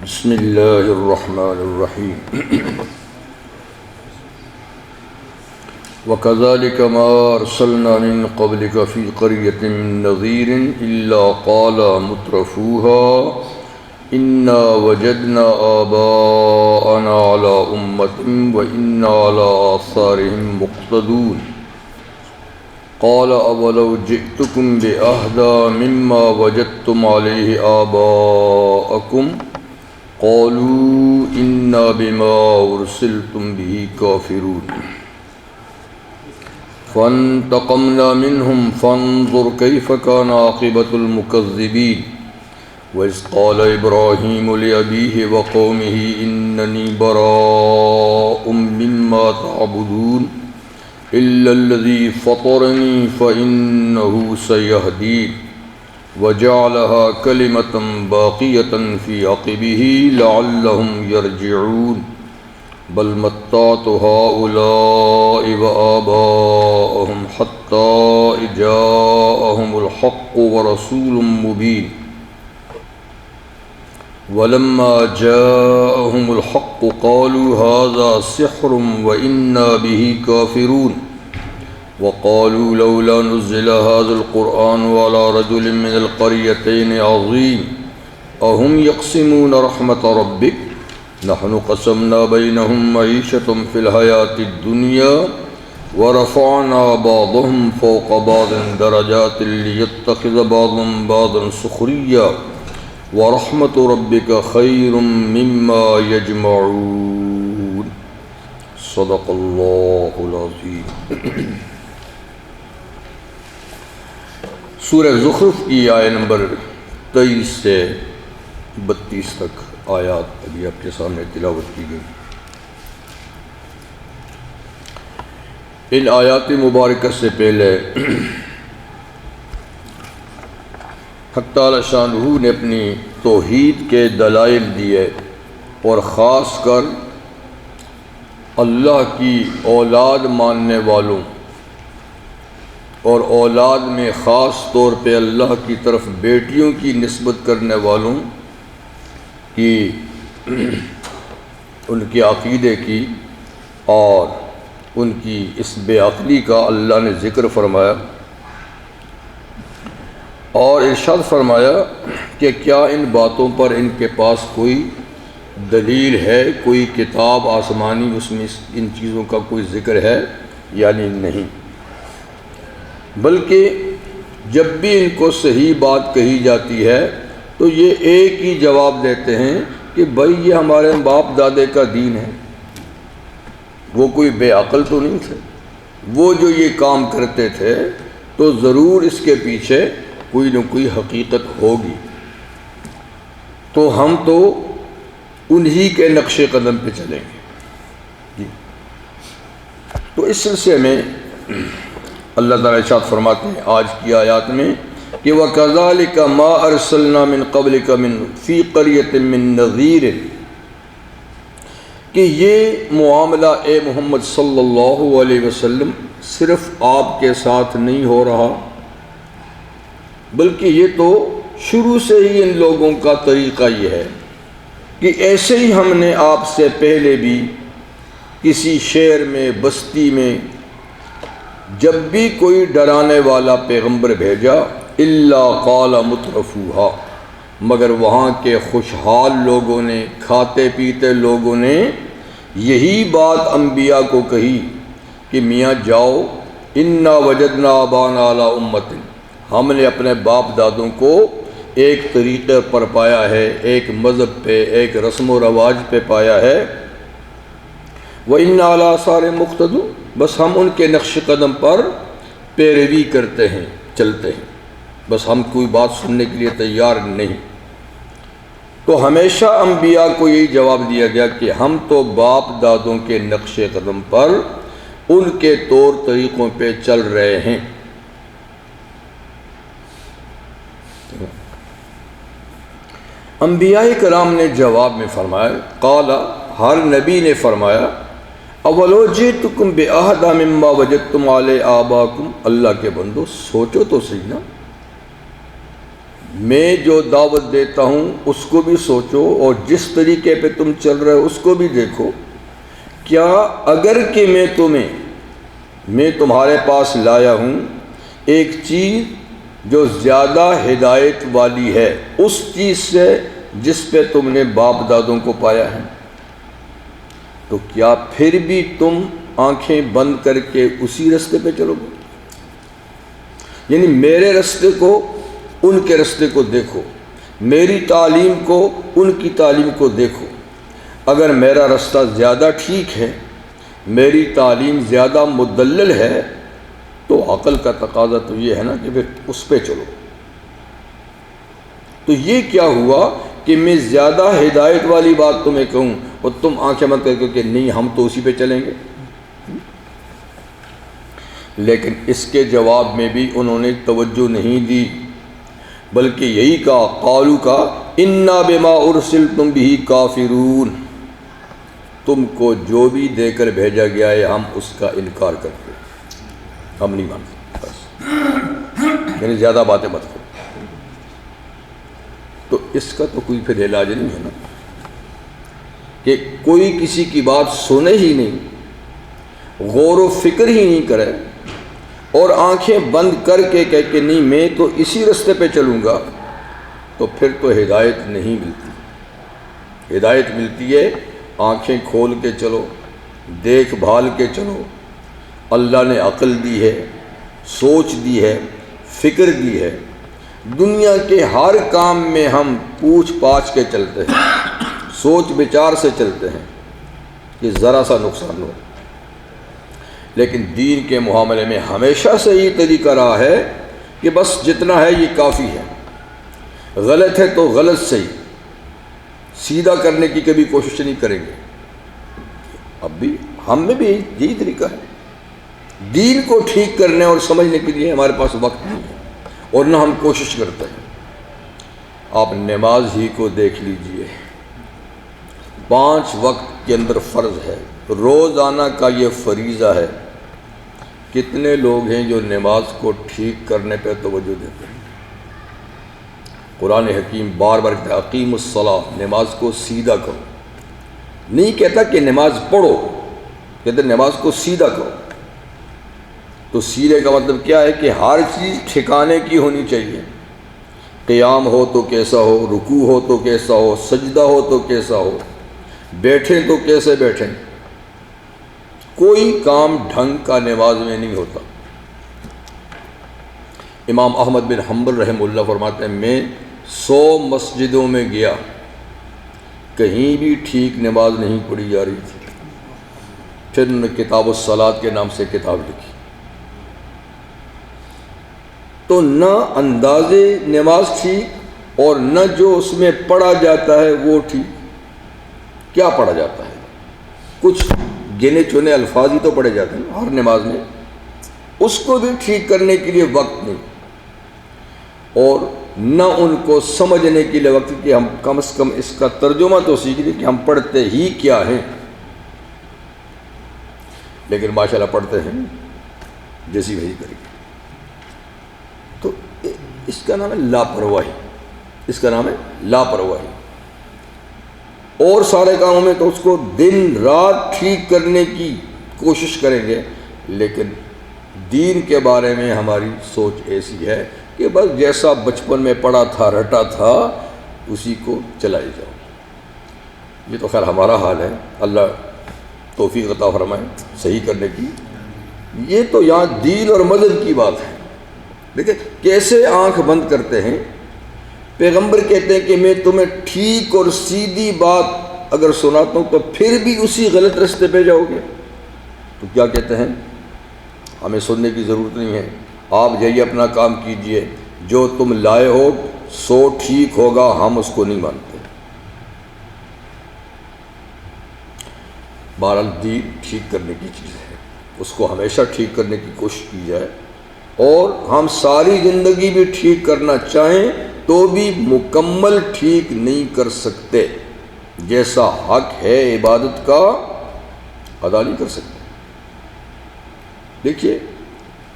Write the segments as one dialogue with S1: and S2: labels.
S1: بسم اللہ الرحمن الرحیم وَكَذَلِكَ مَا أَرْسَلْنَا مِن قَبْلِكَ فِي قَرْيَةٍ مِّن نَّذِيرٍ إِلَّا قَالَ مُتْرَفُوهَا إِنَّا وَجَدْنَا آبَاءَنَا عَلَىٰ أُمَّةٍ وَإِنَّا عَلَىٰ آثَارِهِم مُّقْتَدُونَ قَالَ أَوَلَوْ جِئْتُكُم بِأَهْدَىٰ مِمَّا وَجَدتُّمْ عَلَيْهِ آبَاءَكُمْ قَالُوا إِنَّا بِمَا أُرْسِلْتُمْ بِهِ كَافِرُونَ فَانْتَقَمْنَا مِنْهُمْ فَانظُرْ كَيْفَ كَانَ عَاقِبَةُ الْمُكَذِّبِينَ وَإِذْ قَالَ إِبْرَاهِيمُ لِأَبِيهِ وَقَوْمِهِ إِنَّنِي بَرَاءٌ مِّمَّا تَعْبُدُونَ إِلَّا الَّذِي فَطَرَنِي فَإِنَّهُ سَيَهْدِينِ وَجَعَلَهَا كَلِمَةً بَاقِيَةً فِي عَقِبِهِ لَعَلَّهُمْ يَرْجِعُونَ بل متعت هؤلاء وآباءهم حتى جاءهم الحق ورسول مبين ولما جاءهم الحق قالوا هذا سحر وإنا به كافرون وقالوا لولا نزل هذا القرآن على رجل من القريتين عظيم أهم يقسمون رحمة ربك نحن قسمنا بينهم معيشتهم في الحياة الدنيا ورفعنا بعضهم فوق بعض درجات ليتخذ بعضهم بعضا سخريا ورحمة ربك خير مما يجمعون صدق الله العظيم۔ سورہ زخرف کی آیت نمبر 23 سے 32 تک آیات ابھی آپ کے سامنے تلاوت کی گئی۔ ان آیات مبارکہ سے پہلے حق تعالی شانہ نے اپنی توحید کے دلائل دیے اور خاص کر اللہ کی اولاد ماننے والوں اور اولاد میں خاص طور پہ اللہ کی طرف بیٹیوں کی نسبت کرنے والوں کی ان کے عقیدے کی اور ان کی اس بے عقلی کا اللہ نے ذکر فرمایا اور ارشاد فرمایا کہ کیا ان باتوں پر ان کے پاس کوئی دلیل ہے، کوئی کتاب آسمانی اس میں ان چیزوں کا کوئی ذکر ہے؟ یعنی نہیں، بلکہ جب بھی ان کو صحیح بات کہی جاتی ہے تو یہ ایک ہی جواب دیتے ہیں کہ بھائی یہ ہمارے باپ دادے کا دین ہے، وہ کوئی بے عقل تو نہیں تھے، وہ جو یہ کام کرتے تھے تو ضرور اس کے پیچھے کوئی نہ کوئی حقیقت ہوگی، تو ہم تو انہی کے نقش قدم پہ چلیں گے جی۔ تو اس سلسلے میں اللہ تعالیٰ ارشاد فرماتے ہیں آج کی آیات میں کہ وَكَذَلِكَ مَا أَرْسَلْنَا مِن قَبْلِكَ فِي قَرْيَةٍ مِّن نَّذِيرٍ، کہ یہ معاملہ اے محمد صلی اللہ علیہ وسلم صرف آپ کے ساتھ نہیں ہو رہا، بلکہ یہ تو شروع سے ہی ان لوگوں کا طریقہ یہ ہے کہ ایسے ہی ہم نے آپ سے پہلے بھی کسی شہر میں بستی میں جب بھی کوئی ڈرانے والا پیغمبر بھیجا الا قال مترفوہا، مگر وہاں کے خوشحال لوگوں نے، کھاتے پیتے لوگوں نے یہی بات انبیاء کو کہی کہ میاں جاؤ، انا وجدنا آبانا علی امت، ہم نے اپنے باپ دادوں کو ایک طریقے پر پایا ہے، ایک مذہب پہ، ایک رسم و رواج پہ پایا ہے، وَإِنَّا عَلَىٰ آثَارِهِم مُقْتَدُونَ، بس ہم ان کے نقش قدم پر پیروی کرتے ہیں، چلتے ہیں، بس ہم کوئی بات سننے کے لیے تیار نہیں۔ تو ہمیشہ انبیاء کو یہی جواب دیا گیا کہ ہم تو باپ دادوں کے نقش قدم پر ان کے طور طریقوں پہ چل رہے ہیں۔ انبیاء کرام نے جواب میں فرمایا، قال، ہر نبی نے فرمایا، اولو جئتکم بأہدی مما وجدتم علی آباکم، اللہ کے بندو سوچو تو صحیح نا، میں جو دعوت دیتا ہوں اس کو بھی سوچو اور جس طریقے پہ تم چل رہے ہو اس کو بھی دیکھو. کیا اگر کہ میں تمہارے پاس لایا ہوں ایک چیز جو زیادہ ہدایت والی ہے اس چیز سے جس پہ تم نے باپ دادوں کو پایا ہے، تو کیا پھر بھی تم آنکھیں بند کر کے اسی رستے پہ چلو گے؟ یعنی میرے رستے کو ان کے رستے کو دیکھو، میری تعلیم کو ان کی تعلیم کو دیکھو. اگر میرا رستہ زیادہ ٹھیک ہے، میری تعلیم زیادہ مدلل ہے، تو عقل کا تقاضا تو یہ ہے نا کہ پھر اس پہ چلو. تو یہ کیا ہوا کہ میں زیادہ ہدایت والی بات تمہیں کہوں اور تم آنکھیں بند کر کے کہ نہیں ہم تو اسی پہ چلیں گے. لیکن اس کے جواب میں بھی انہوں نے توجہ نہیں دی، بلکہ یہی کہا، قالوا کا انا بما ارسلتم به کافرون، تم کو جو بھی دے کر بھیجا گیا ہے ہم اس کا انکار کرتے ہیں، ہم نہیں مانتے. بس یعنی زیادہ باتیں مت کرو. تو اس کا تو کوئی پھر علاج نہیں ہے نا کہ کوئی کسی کی بات سنے ہی نہیں، غور و فکر ہی نہیں کرے اور آنکھیں بند کر کے کہہ کہ نہیں میں تو اسی رستے پہ چلوں گا، تو پھر تو ہدایت نہیں ملتی. ہدایت ملتی ہے آنکھیں کھول کے چلو، دیکھ بھال کے چلو. اللہ نے عقل دی ہے، سوچ دی ہے، فکر دی ہے. دنیا کے ہر کام میں ہم پوچھ پاچھ کے چلتے ہیں، سوچ بچار سے چلتے ہیں کہ ذرا سا نقصان ہو. لیکن دین کے معاملے میں ہمیشہ سے یہ طریقہ رہا ہے کہ بس جتنا ہے یہ کافی ہے. غلط ہے تو غلط صحیح، سیدھا کرنے کی کبھی کوشش نہیں کریں گے. اب بھی ہم میں بھی یہی طریقہ ہے. دین کو ٹھیک کرنے اور سمجھنے کے لیے ہمارے پاس وقت نہیں ہے اور نہ ہم کوشش کرتے ہیں. آپ نماز ہی کو دیکھ لیجئے، 5 وقت کے اندر فرض ہے، روزانہ کا یہ فریضہ ہے. کتنے لوگ ہیں جو نماز کو ٹھیک کرنے پہ توجہ دیتے ہیں؟ قرآن حکیم بار بار کہتا ہے اقیم الصلاۃ، نماز کو سیدھا کرو. نہیں کہتا کہ نماز پڑھو، کہتے نماز کو سیدھا کرو. تو سیدھے کا مطلب کیا ہے کہ ہر چیز ٹھکانے کی ہونی چاہیے. قیام ہو تو کیسا ہو، رکوع ہو تو کیسا ہو، سجدہ ہو تو کیسا ہو، بیٹھیں تو کیسے بیٹھیں. کوئی کام ڈھنگ کا نماز میں نہیں ہوتا. امام احمد بن حنبل رحمہ اللہ فرماتے ہیں میں 100 مسجدوں میں گیا، کہیں بھی ٹھیک نماز نہیں پڑھی جا رہی تھی. پھر انہوں نے کتاب الصلاۃ کے نام سے کتاب لکھی. تو نہ انداز نماز ٹھیک اور نہ جو اس میں پڑھا جاتا ہے وہ ٹھیک. کیا پڑھا جاتا ہے؟ کچھ گنے چنے الفاظ ہی تو پڑھے جاتے ہیں ہر نماز میں. اس کو بھی ٹھیک کرنے کے لیے وقت نہیں اور نہ ان کو سمجھنے کے لیے وقت کہ ہم کم از کم اس کا ترجمہ تو سیکھ لیں کہ ہم پڑھتے ہی کیا ہیں. لیکن ماشاءاللہ پڑھتے ہیں جیسی وہی کریں گے. تو اس کا نام ہے لاپرواہی، اس کا نام ہے لاپرواہی. اور سارے کاموں میں تو اس کو دن رات ٹھیک کرنے کی کوشش کریں گے، لیکن دین کے بارے میں ہماری سوچ ایسی ہے کہ بس جیسا بچپن میں پڑھا تھا رٹا تھا اسی کو چلائی جاؤ. یہ تو خیر ہمارا حال ہے، اللہ توفیق عطا فرمائے صحیح کرنے کی. یہ تو یہاں دین اور مذہب کی بات ہے. دیکھیں کیسے آنکھ بند کرتے ہیں. پیغمبر کہتے ہیں کہ میں تمہیں ٹھیک اور سیدھی بات اگر سناتا ہوں تو پھر بھی اسی غلط رستے پہ جاؤ گے. تو کیا کہتے ہیں؟ ہمیں سننے کی ضرورت نہیں ہے، آپ جائیے اپنا کام کیجئے، جو تم لائے ہو سو ٹھیک ہوگا، ہم اس کو نہیں مانتے. بہرحال دین ٹھیک کرنے کی چیز ہے، اس کو ہمیشہ ٹھیک کرنے کی کوشش کی جائے. اور ہم ساری زندگی بھی ٹھیک کرنا چاہیں تو بھی مکمل ٹھیک نہیں کر سکتے. جیسا حق ہے عبادت کا ادا نہیں کر سکتے. دیکھیے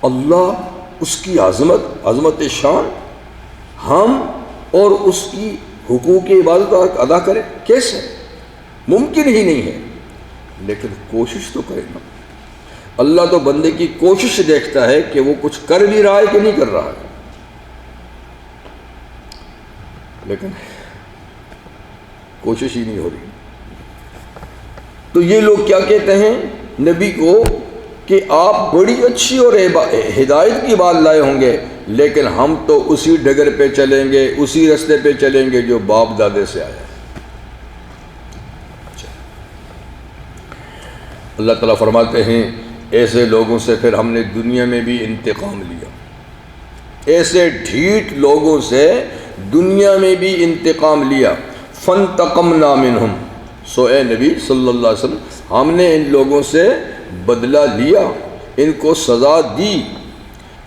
S1: اللہ اس کی عظمت شان، ہم اور اس کی حقوق عبادت ادا کرے؟ کیسے؟ ممکن ہی نہیں ہے، لیکن کوشش تو کرے نا۔ اللہ تو بندے کی کوشش دیکھتا ہے کہ وہ کچھ کر بھی رہا ہے کہ نہیں کر رہا ہے، لیکن کوشش ہی نہیں ہو رہی۔ تو یہ لوگ کیا کہتے ہیں نبی کو کہ آپ بڑی اچھی اور ہدایت کی بات لائے ہوں گے، لیکن ہم تو اسی ڈگر پہ چلیں گے، اسی رستے پہ چلیں گے جو باپ دادے سے آیا ہے۔ اللہ تعالیٰ فرماتے ہیں ایسے لوگوں سے پھر ہم نے دنیا میں بھی انتقام لیا، ایسے ڈھیٹ لوگوں سے دنیا میں بھی انتقام لیا۔ فانتقمنا منہم، سو اے نبی صلی اللہ علیہ وسلم ہم نے ان لوگوں سے بدلہ لیا، ان کو سزا دی۔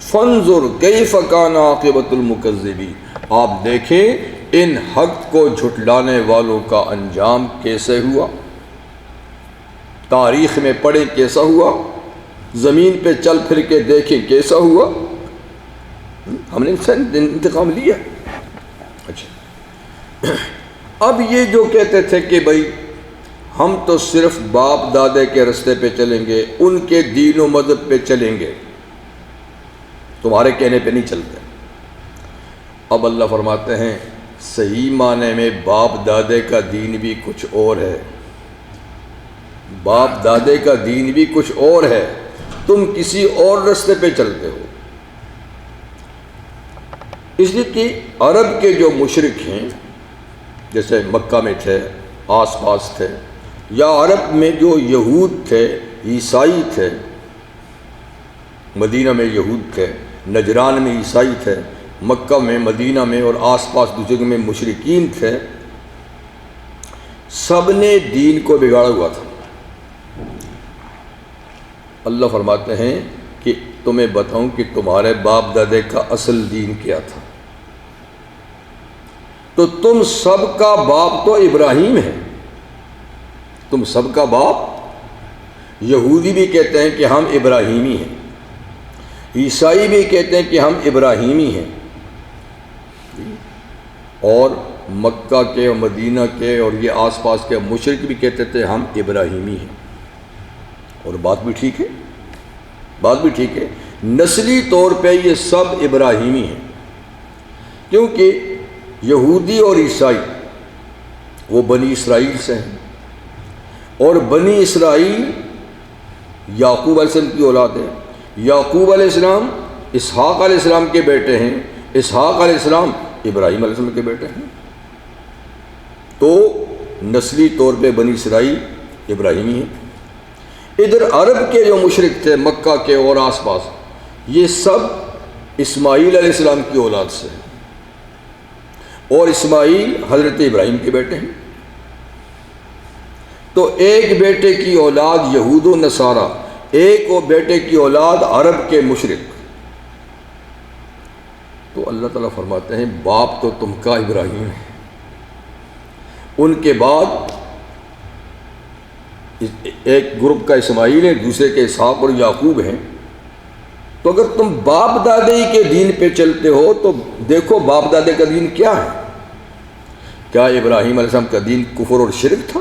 S1: فانظر کیف کان عاقبۃ المکذبین، آپ دیکھیں ان حق کو جھٹلانے والوں کا انجام کیسے ہوا، تاریخ میں پڑھیں کیسا ہوا، زمین پہ چل پھر کے دیکھیں کیسا ہوا۔ ہم نے ان سے انتقام لیا۔ اچھا، اب یہ جو کہتے تھے کہ بھائی ہم تو صرف باپ دادے کے رستے پہ چلیں گے، ان کے دین و مذہب پہ چلیں گے، تمہارے کہنے پہ نہیں چلتے۔ اب اللہ فرماتے ہیں صحیح معنی میں باپ دادے کا دین بھی کچھ اور ہے، باپ دادے کا دین بھی کچھ اور ہے، تم کسی اور رستے پہ چلتے ہو۔ اس لیے کہ عرب کے جو مشرک ہیں، جیسے مکہ میں تھے، آس پاس تھے، یا عرب میں جو یہود تھے، عیسائی تھے، مدینہ میں یہود تھے، نجران میں عیسائی تھے، مکہ میں، مدینہ میں اور آس پاس دوسری جگہ میں مشرکین تھے، سب نے دین کو بگاڑا ہوا تھا۔ اللہ فرماتے ہیں کہ تمہیں بتاؤں کہ تمہارے باپ دادے کا اصل دین کیا تھا، تو تم سب کا باپ تو ابراہیم ہے، تم سب کا باپ، یہودی بھی کہتے ہیں کہ ہم ابراہیمی ہیں، عیسائی بھی کہتے ہیں کہ ہم ابراہیمی ہیں، اور مکہ کے اور مدینہ کے اور یہ آس پاس کے مشرک بھی کہتے تھے ہم ابراہیمی ہیں۔ اور بات بھی ٹھیک ہے، بات بھی ٹھیک ہے، نسلی طور پہ یہ سب ابراہیمی ہیں، کیونکہ یہودی اور عیسائی وہ بنی اسرائیل سے ہیں، اور بنی اسرائیل یعقوب علیہ السلام کی اولاد ہے، یعقوب علیہ السلام اسحاق علیہ السلام کے بیٹے ہیں، اسحاق علیہ السلام ابراہیم علیہ السلام کے بیٹے ہیں، تو نسلی طور پہ بنی اسرائیل ابراہیمی ہیں۔ ادھر عرب کے جو مشرک تھے مکہ کے اور آس پاس، یہ سب اسماعیل علیہ السلام کی اولاد سے ہیں، اور اسماعیل حضرت ابراہیم کے بیٹے ہیں، تو ایک بیٹے کی اولاد یہود و نصارہ، ایک اور بیٹے کی اولاد عرب کے مشرک۔ تو اللہ تعالیٰ فرماتے ہیں باپ تو تم کا ابراہیم ہے، ان کے بعد ایک گروپ کا اسماعیل ہے، دوسرے کے اسحاق اور یعقوب ہیں، تو اگر تم باپ دادے کے دین پہ چلتے ہو تو دیکھو باپ دادے کا دین کیا ہے۔ کیا ابراہیم علیہ السلام کا دین کفر اور شرک تھا؟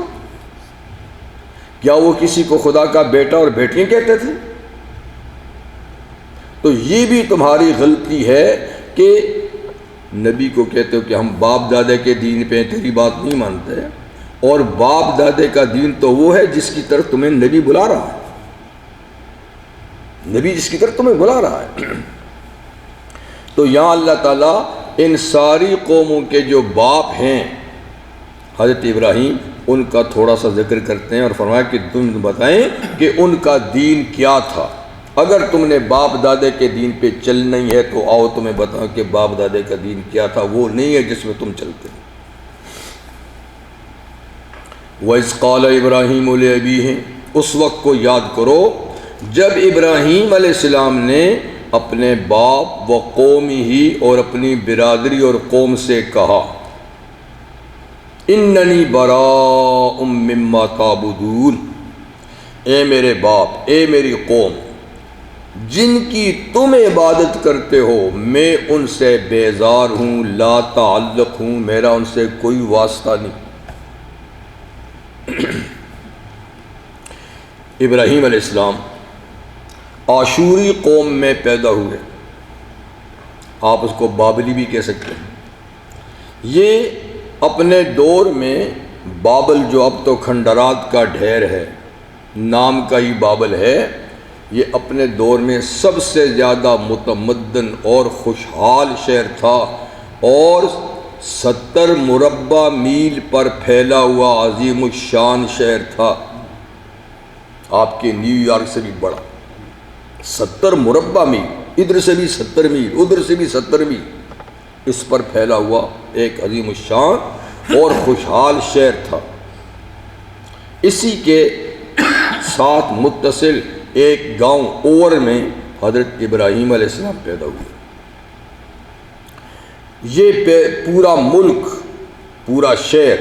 S1: کیا وہ کسی کو خدا کا بیٹا اور بیٹیاں کہتے تھے؟ تو یہ بھی تمہاری غلطی ہے کہ نبی کو کہتے ہو کہ ہم باپ دادے کے دین پہ تیری بات نہیں مانتے، اور باپ دادے کا دین تو وہ ہے جس کی طرف تمہیں نبی بلا رہا ہے، نبی جس کی طرف تمہیں بلا رہا ہے۔ تو یہاں اللہ تعالیٰ ان ساری قوموں کے جو باپ ہیں حضرت ابراہیم، ان کا تھوڑا سا ذکر کرتے ہیں اور فرمایا کہ تم بتائیں کہ ان کا دین کیا تھا۔ اگر تم نے باپ دادے کے دین پہ چلنا ہی ہے تو آؤ تمہیں بتاؤں کہ باپ دادے کا دین کیا تھا، وہ نہیں ہے جس میں تم چلتے ہو۔ وَإِذْ قَالَ إِبْرَاهِيمُ لِأَبِيهِ، اس وقت کو یاد کرو جب ابراہیم علیہ السلام نے اپنے باپ و قومی ہی اور اپنی برادری اور قوم سے کہا اِنَّنِي بَرَاءٌ مِّمَّا تَعْبُدُونَ، اے میرے باپ، اے میری قوم، جن کی تم عبادت کرتے ہو میں ان سے بیزار ہوں، لا تعلق ہوں، میرا ان سے کوئی واسطہ نہیں۔ ابراہیم علیہ السلام آشوری قوم میں پیدا ہوئے، آپ اس کو بابلی بھی کہہ سکتے ہیں۔ یہ اپنے دور میں بابل جو اب تو کھنڈرات کا ڈھیر ہے، نام کا ہی بابل ہے، یہ اپنے دور میں سب سے زیادہ متمدن اور خوشحال شہر تھا، اور 70 مربع میل پر پھیلا ہوا عظیم الشان شہر تھا، آپ کے نیو یارک سے بھی بڑا۔ 70 مربع میل، ادھر سے بھی 70 میل، ادھر سے بھی 70 میل، اس پر پھیلا ہوا ایک عظیم الشان اور خوشحال شہر تھا۔ اسی کے ساتھ متصل ایک گاؤں اور میں حضرت ابراہیم علیہ السلام پیدا ہوئے۔ یہ پورا ملک، پورا شہر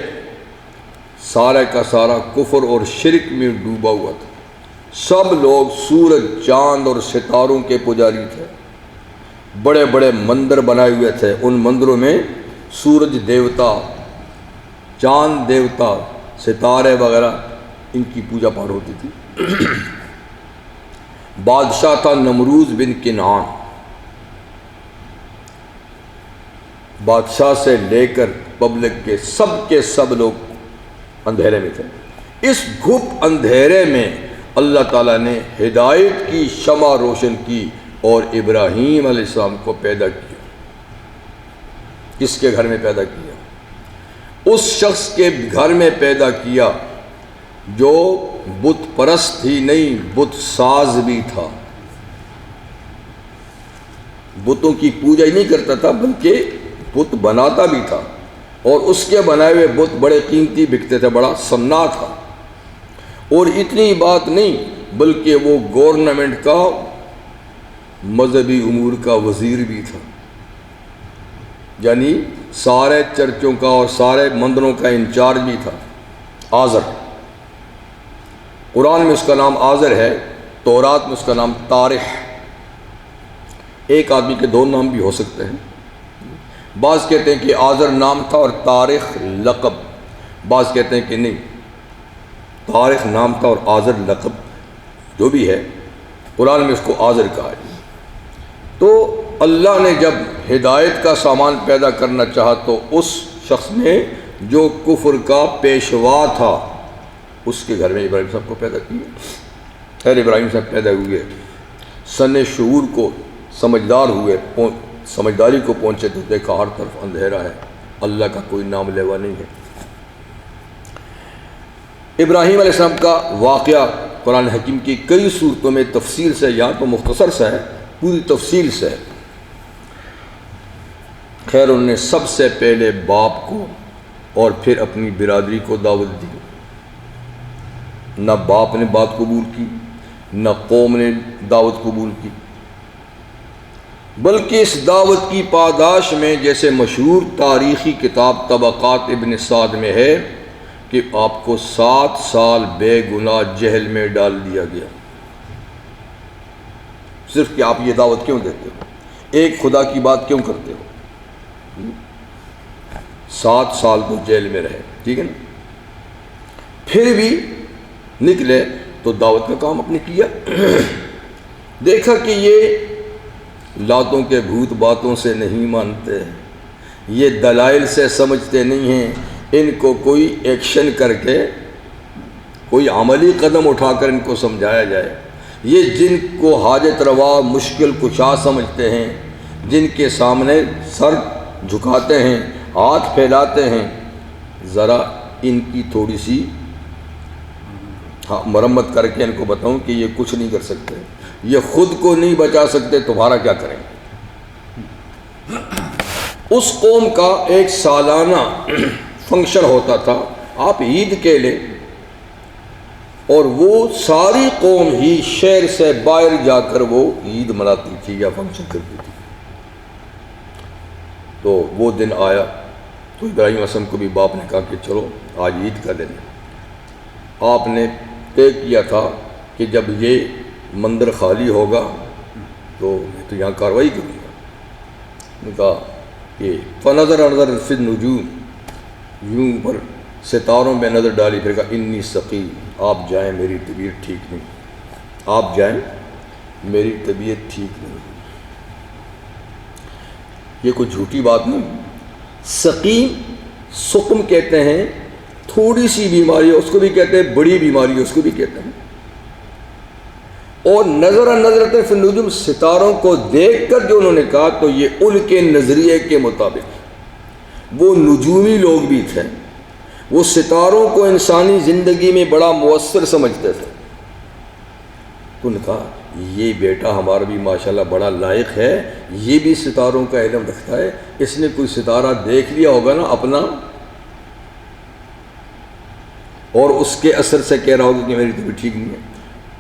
S1: سارا کا سارا کفر اور شرک میں ڈوبا ہوا تھا۔ سب لوگ سورج، چاند اور ستاروں کے پجاری تھے، بڑے بڑے مندر بنائے ہوئے تھے، ان مندروں میں سورج دیوتا، چاند دیوتا، ستارے وغیرہ ان کی پوجا پاٹ ہوتی تھی۔ بادشاہ تھا نمروز بن کنعان، بادشاہ سے لے کر پبلک کے سب لوگ اندھیرے میں تھے۔ اس گھپ اندھیرے میں اللہ تعالیٰ نے ہدایت کی شمع روشن کی اور ابراہیم علیہ السلام کو پیدا کیا۔ کس کے گھر میں پیدا کیا؟ اس شخص کے گھر میں پیدا کیا جو بت پرست ہی نہیں، بت ساز بھی تھا۔ بتوں کی پوجا ہی نہیں کرتا تھا بلکہ بت بناتا بھی تھا، اور اس کے بنائے ہوئے بت بڑے قیمتی بکتے تھے، بڑا صناع تھا۔ اور اتنی بات نہیں بلکہ وہ گورنمنٹ کا مذہبی امور کا وزیر بھی تھا، یعنی سارے چرچوں کا اور سارے مندروں کا انچارج بھی تھا۔ آزر، قرآن میں اس کا نام آزر ہے، تورات میں اس کا نام طارح۔ ایک آدمی کے دو نام بھی ہو سکتے ہیں، بعض کہتے ہیں کہ آزر نام تھا اور طارح لقب، بعض کہتے ہیں کہ نہیں، طارح نام تھا اور آزر لقب، جو بھی ہے قرآن میں اس کو آزر کہا ہے۔ تو اللہ نے جب ہدایت کا سامان پیدا کرنا چاہا تو اس شخص نے جو کفر کا پیشوا تھا اس کے گھر میں ابراہیم صاحب کو پیدا کیا۔ خیر ابراہیم صاحب پیدا ہوئے، سن شعور کو سمجھدار ہوئے، سمجھداری کو پہنچے تو دیکھا ہر طرف اندھیرا ہے، اللہ کا کوئی نام لیوا نہیں ہے۔ ابراہیم علیہ السلام کا واقعہ قرآن حکیم کی کئی صورتوں میں تفصیل سے، یہاں تو مختصر سا ہے، پوری تفصیل سے ہے۔ خیر انہوں نے سب سے پہلے باپ کو اور پھر اپنی برادری کو دعوت دی۔ نہ باپ نے بات قبول کی، نہ قوم نے دعوت قبول کی، بلکہ اس دعوت کی پاداش میں جیسے مشہور تاریخی کتاب طبقات ابن سعد میں ہے کہ آپ کو 7 سال بے گناہ جہل میں ڈال دیا گیا، صرف کہ آپ یہ دعوت کیوں دیتے ہو، ایک خدا کی بات کیوں کرتے ہو۔ 7 سال تو جیل میں رہے، ٹھیک ہے نا، پھر بھی نکلے تو دعوت کا کام اپنے کیا۔ دیکھا کہ یہ لاتوں کے بھوت باتوں سے نہیں مانتے، یہ دلائل سے سمجھتے نہیں ہیں، ان کو کوئی ایکشن کر کے، کوئی عملی قدم اٹھا کر ان کو سمجھایا جائے۔ یہ جن کو حاجت روا مشکل کشا سمجھتے ہیں، جن کے سامنے سر جھکاتے ہیں، ہاتھ پھیلاتے ہیں، ذرا ان کی تھوڑی سی مرمت کر کے ان کو بتاؤں کہ یہ کچھ نہیں کر سکتے، یہ خود کو نہیں بچا سکتے، تمہارا کیا کریں۔ اس قوم کا ایک سالانہ فنکشن ہوتا تھا، آپ عید کے لیں، اور وہ ساری قوم ہی شہر سے باہر جا کر وہ عید مناتی تھی یا فنکشن کرتی تھی۔ تو وہ دن آیا تو ابراہیم علیہ السلام کو بھی باپ نے کہا کہ چلو آج عید کا دن ہے۔ آپ نے طے کیا تھا کہ جب یہ مندر خالی ہوگا تو میں تو یہاں کارروائی کروں گا. نے کہا کہ فنظر نظر فی النجوم، یوں پر ستاروں میں نظر ڈالی، پھر کہا انی سقیم، آپ جائیں میری طبیعت ٹھیک نہیں، آپ جائیں میری طبیعت ٹھیک نہیں. یہ کوئی جھوٹی بات نہیں. سقیم سقم کہتے ہیں تھوڑی سی بیماری ہے، اس کو بھی کہتے ہیں بڑی بیماری ہے، اس کو بھی کہتے ہیں. اور نظر نظرت فی النجوم، ستاروں کو دیکھ کر جو انہوں نے کہا تو یہ ان کے نظریے کے مطابق، وہ نجومی لوگ بھی تھے، وہ ستاروں کو انسانی زندگی میں بڑا مؤثر سمجھتے تھے. تو نے کہا یہ بیٹا ہمارا بھی ماشاءاللہ بڑا لائق ہے، یہ بھی ستاروں کا علم رکھتا ہے، اس نے کوئی ستارہ دیکھ لیا ہوگا نا اپنا، اور اس کے اثر سے کہہ رہا ہوگا کہ میری طبیعت ٹھیک نہیں ہے.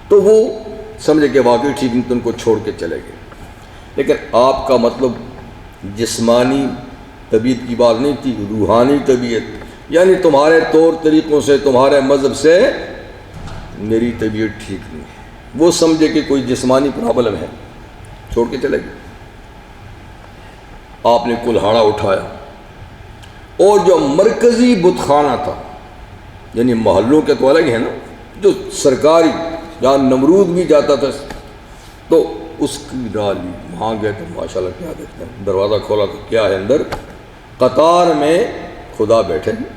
S1: تو وہ سمجھے کہ واقعی ٹھیک نہیں، تو ان کو چھوڑ کے چلے گئے. لیکن آپ کا مطلب جسمانی طبیعت کی بات نہیں تھی، روحانی طبیعت، یعنی تمہارے طور طریقوں سے، تمہارے مذہب سے میری طبیعت ٹھیک نہیں ہے. وہ سمجھے کہ کوئی جسمانی پرابلم ہے، چھوڑ کے چلے گئے. آپ نے کلہاڑا اٹھایا، اور جو مرکزی بت خانہ تھا، یعنی محلوں کے تو الگ ہیں نا، جو سرکاری جہاں نمرود بھی جاتا تھا، تو اس کی ڈالی وہاں گئے تو ماشاءاللہ کیا دیکھتے ہیں، دروازہ کھولا تو کیا ہے اندر، قطار میں خدا بیٹھے ہیں،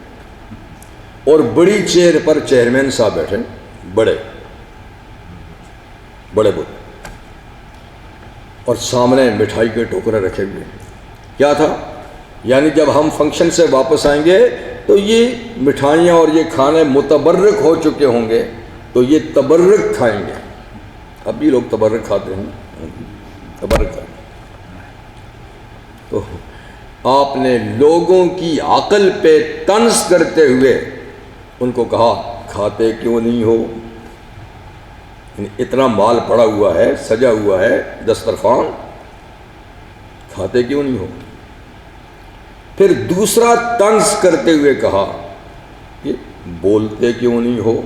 S1: اور بڑی چیئر پر چیئرمین صاحب بیٹھے ہیں، بڑے بت، اور سامنے مٹھائی کے ٹوکرے رکھے ہوئے. کیا تھا؟ یعنی جب ہم فنکشن سے واپس آئیں گے تو یہ مٹھائیاں اور یہ کھانے متبرک ہو چکے ہوں گے، تو یہ تبرک کھائیں گے. اب بھی لوگ تبرک کھاتے ہیں، تبرک کھائیں گے. تو آپ نے لوگوں کی عقل پہ طنز کرتے ہوئے ان کو کہا کھاتے کیوں نہیں ہو؟ اتنا مال پڑا ہوا ہے، سجا ہوا ہے دسترخوان، کھاتے کیوں نہیں ہو؟ پھر دوسرا طنز کرتے ہوئے کہا کہ بولتے کیوں نہیں ہو؟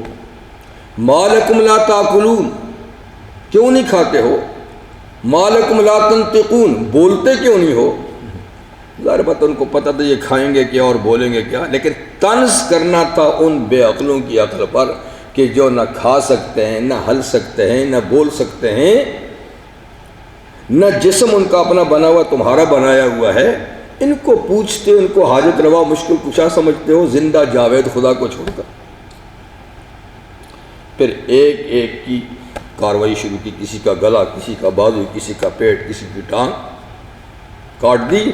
S1: ما لکم لا تاکلون، کیوں نہیں کھاتے ہو؟ ما لکم لا تنطقون، بولتے کیوں نہیں ہو؟ ظاہر بات ان کو پتہ تھا یہ کھائیں گے کیا اور بولیں گے کیا، لیکن طنز کرنا تھا ان بے عقلوں کی عقل پر کہ جو نہ کھا سکتے ہیں، نہ ہل سکتے ہیں، نہ بول سکتے ہیں، نہ جسم ان کا اپنا بنا ہوا تمہارا بنایا ہوا ہے. ان کو پوچھتے، ان کو حاجت روا مشکل کشا سمجھتے ہو، زندہ جاوید خدا کو چھوڑ کر. پھر ایک ایک کی کاروائی شروع کی، کسی کا گلا، کسی کا بازو، کسی کا پیٹ، کسی کی ٹانگ کاٹ دی،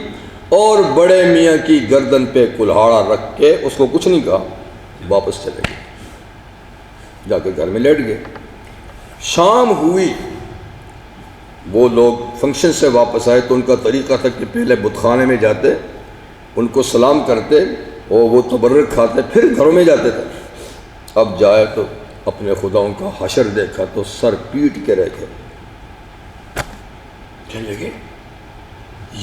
S1: اور بڑے میاں کی گردن پہ کلہاڑا رکھ کے اس کو کچھ نہیں کہا، واپس چلے گئے، جا کے گھر میں لیٹ گئے. شام ہوئی، وہ لوگ فنکشن سے واپس آئے تو ان کا طریقہ تھا کہ پہلے بت خانے میں جاتے، ان کو سلام کرتے اور وہ تبرک کھاتے، پھر گھروں میں جاتے تھے. اب جائے تو اپنے خداؤں کا حشر دیکھا تو سر پیٹ کے رہ گئے. کہنے لگے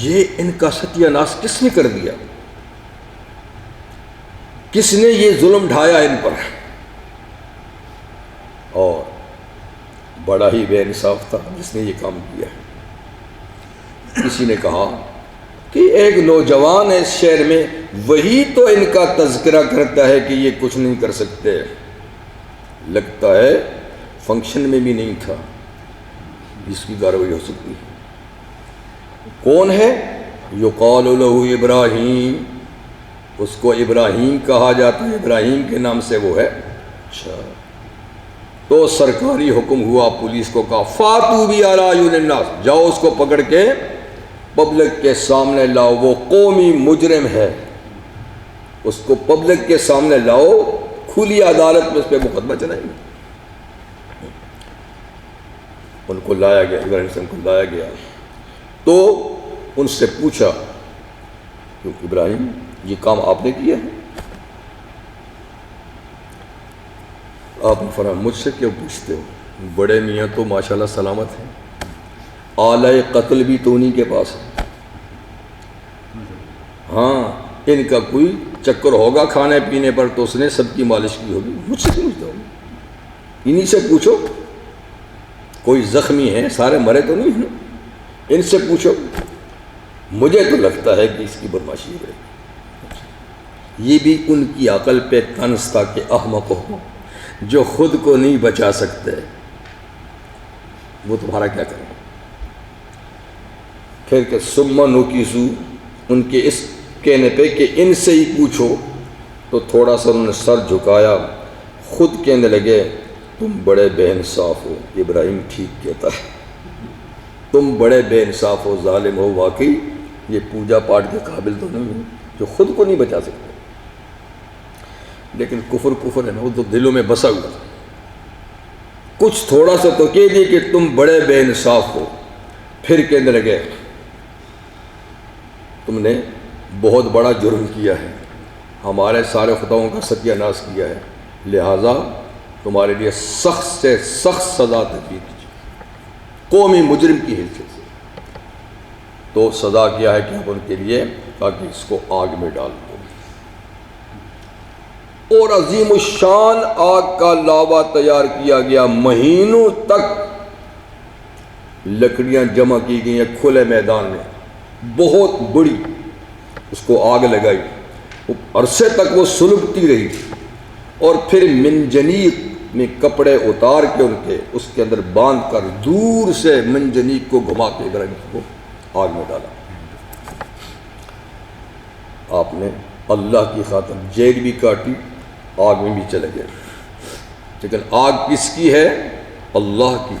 S1: یہ ان کا ستیہ ناش کس نے کر دیا، کس نے یہ ظلم ڈھایا ان پر. اور بڑا ہی بے انصاف تھا جس نے یہ کام کیا. کسی نے کہا کہ ایک نوجوان ہے اس شہر میں، وہی تو ان کا تذکرہ کرتا ہے کہ یہ کچھ نہیں کر سکتے، لگتا ہے فنکشن میں بھی نہیں تھا جس کی کارروائی ہو سکتی. کون ہے؟ یقال لہ ابراہیم، اس کو ابراہیم کہا جاتا ہے، ابراہیم کے نام سے وہ ہے. اچھا، تو سرکاری حکم ہوا، پولیس کو کہا فاتو بی علی اعین الناس، جاؤ اس کو پکڑ کے پبلک کے سامنے لاؤ، وہ قومی مجرم ہے، اس کو پبلک کے سامنے لاؤ، کھلی عدالت میں اس پہ مقدمہ چلائیں گے. ان کو لایا گیا، ابراہیم سے ان کو لایا گیا تو ان سے پوچھا کہ ابراہیم یہ کام آپ نے کیا ہے؟ آپ نے فرمایا مجھ سے کیوں پوچھتے ہو، بڑے میاں تو ماشاءاللہ سلامت ہیں، آلہ قتل بھی تو انہی کے پاس ہے. ہاں ان کا کوئی چکر ہوگا کھانے پینے پر تو اس نے سب کی مالش کی ہوگی، مجھ سے کیوں پوچھتے ہو؟ انہی سے پوچھو. کوئی زخمی ہے، سارے مرے تو نہیں ہیں. ان سے پوچھو، مجھے تو لگتا ہے کہ اس کی بدماشی ہے۔ یہ بھی ان کی عقل پہ طنز تھا کہ احمق ہو، جو خود کو نہیں بچا سکتے وہ تمہارا کیا کریں۔ پھر کہ ثم نکسوا، ان کے اس کہنے پہ کہ ان سے ہی پوچھو، تو تھوڑا سا انہوں نے سر جھکایا، خود کہنے لگے تم بڑے بے انصاف ہو۔ ابراہیم ٹھیک کہتا ہے، تم بڑے بے انصاف ہو، ظالم ہو، واقعی یہ پوجا پاٹ کے قابل تو نہیں ہے جو خود کو نہیں بچا سکتے۔ لیکن کفر ہے نا، وہ تو دلوں میں بسا ہوا، کچھ تھوڑا سا تو کہہ دی کہ تم بڑے بے انصاف ہو، پھر کہنے لگے تم نے بہت بڑا جرم کیا ہے، ہمارے سارے خطاؤں کا ستیہ ناش کیا ہے، لہٰذا تمہارے لیے سخت سے سخت سزا تجویز کیجیے قومی مجرم کی حیثیت سے۔ تو سزا کیا ہے کہ اب ان کے لیے تاکہ اس کو آگ میں ڈال دو، اور عظیم الشان آگ کا لاوا تیار کیا گیا، مہینوں تک لکڑیاں جمع کی گئی ہیں کھلے میدان میں، بہت بڑی، اس کو آگ لگائی، عرصے تک وہ سلگتی رہی، اور پھر منجنیق میں کپڑے اتار کے ان کے اس کے اندر باندھ کر دور سے منجنیق کو گھما کے ابراہیم کو آگ میں ڈالا۔ آپ نے اللہ کی خاطر جیل بھی کاٹی، آگ میں بھی چلے گئے، لیکن آگ کس کی ہے؟ اللہ کی۔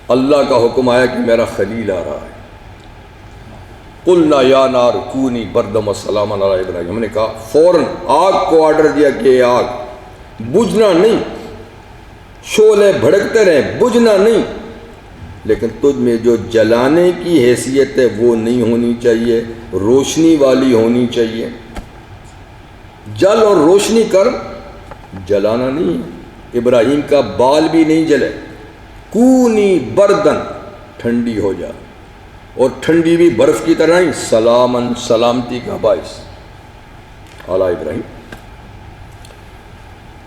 S1: اللہ کا حکم آیا کہ میرا خلیل آ رہا ہے، قلنا یا نار کونی بردم وسلاما علی ابراہیم، ہم نے کہا فوراً آگ کو آرڈر دیا کہ یہ آگ بجھنا نہیں، شعلے بھڑکتے رہیں، بجھنا نہیں، لیکن تجھ میں جو جلانے کی حیثیت ہے وہ نہیں ہونی چاہیے، روشنی والی ہونی چاہیے، جل اور روشنی کر، جلانا نہیں ہے۔ ابراہیم کا بال بھی نہیں جلے، کونی بردن، ٹھنڈی ہو جا، اور ٹھنڈی بھی برف کی طرح نہیں، سلامن، سلامتی کا باعث اعلیٰ ابراہیم۔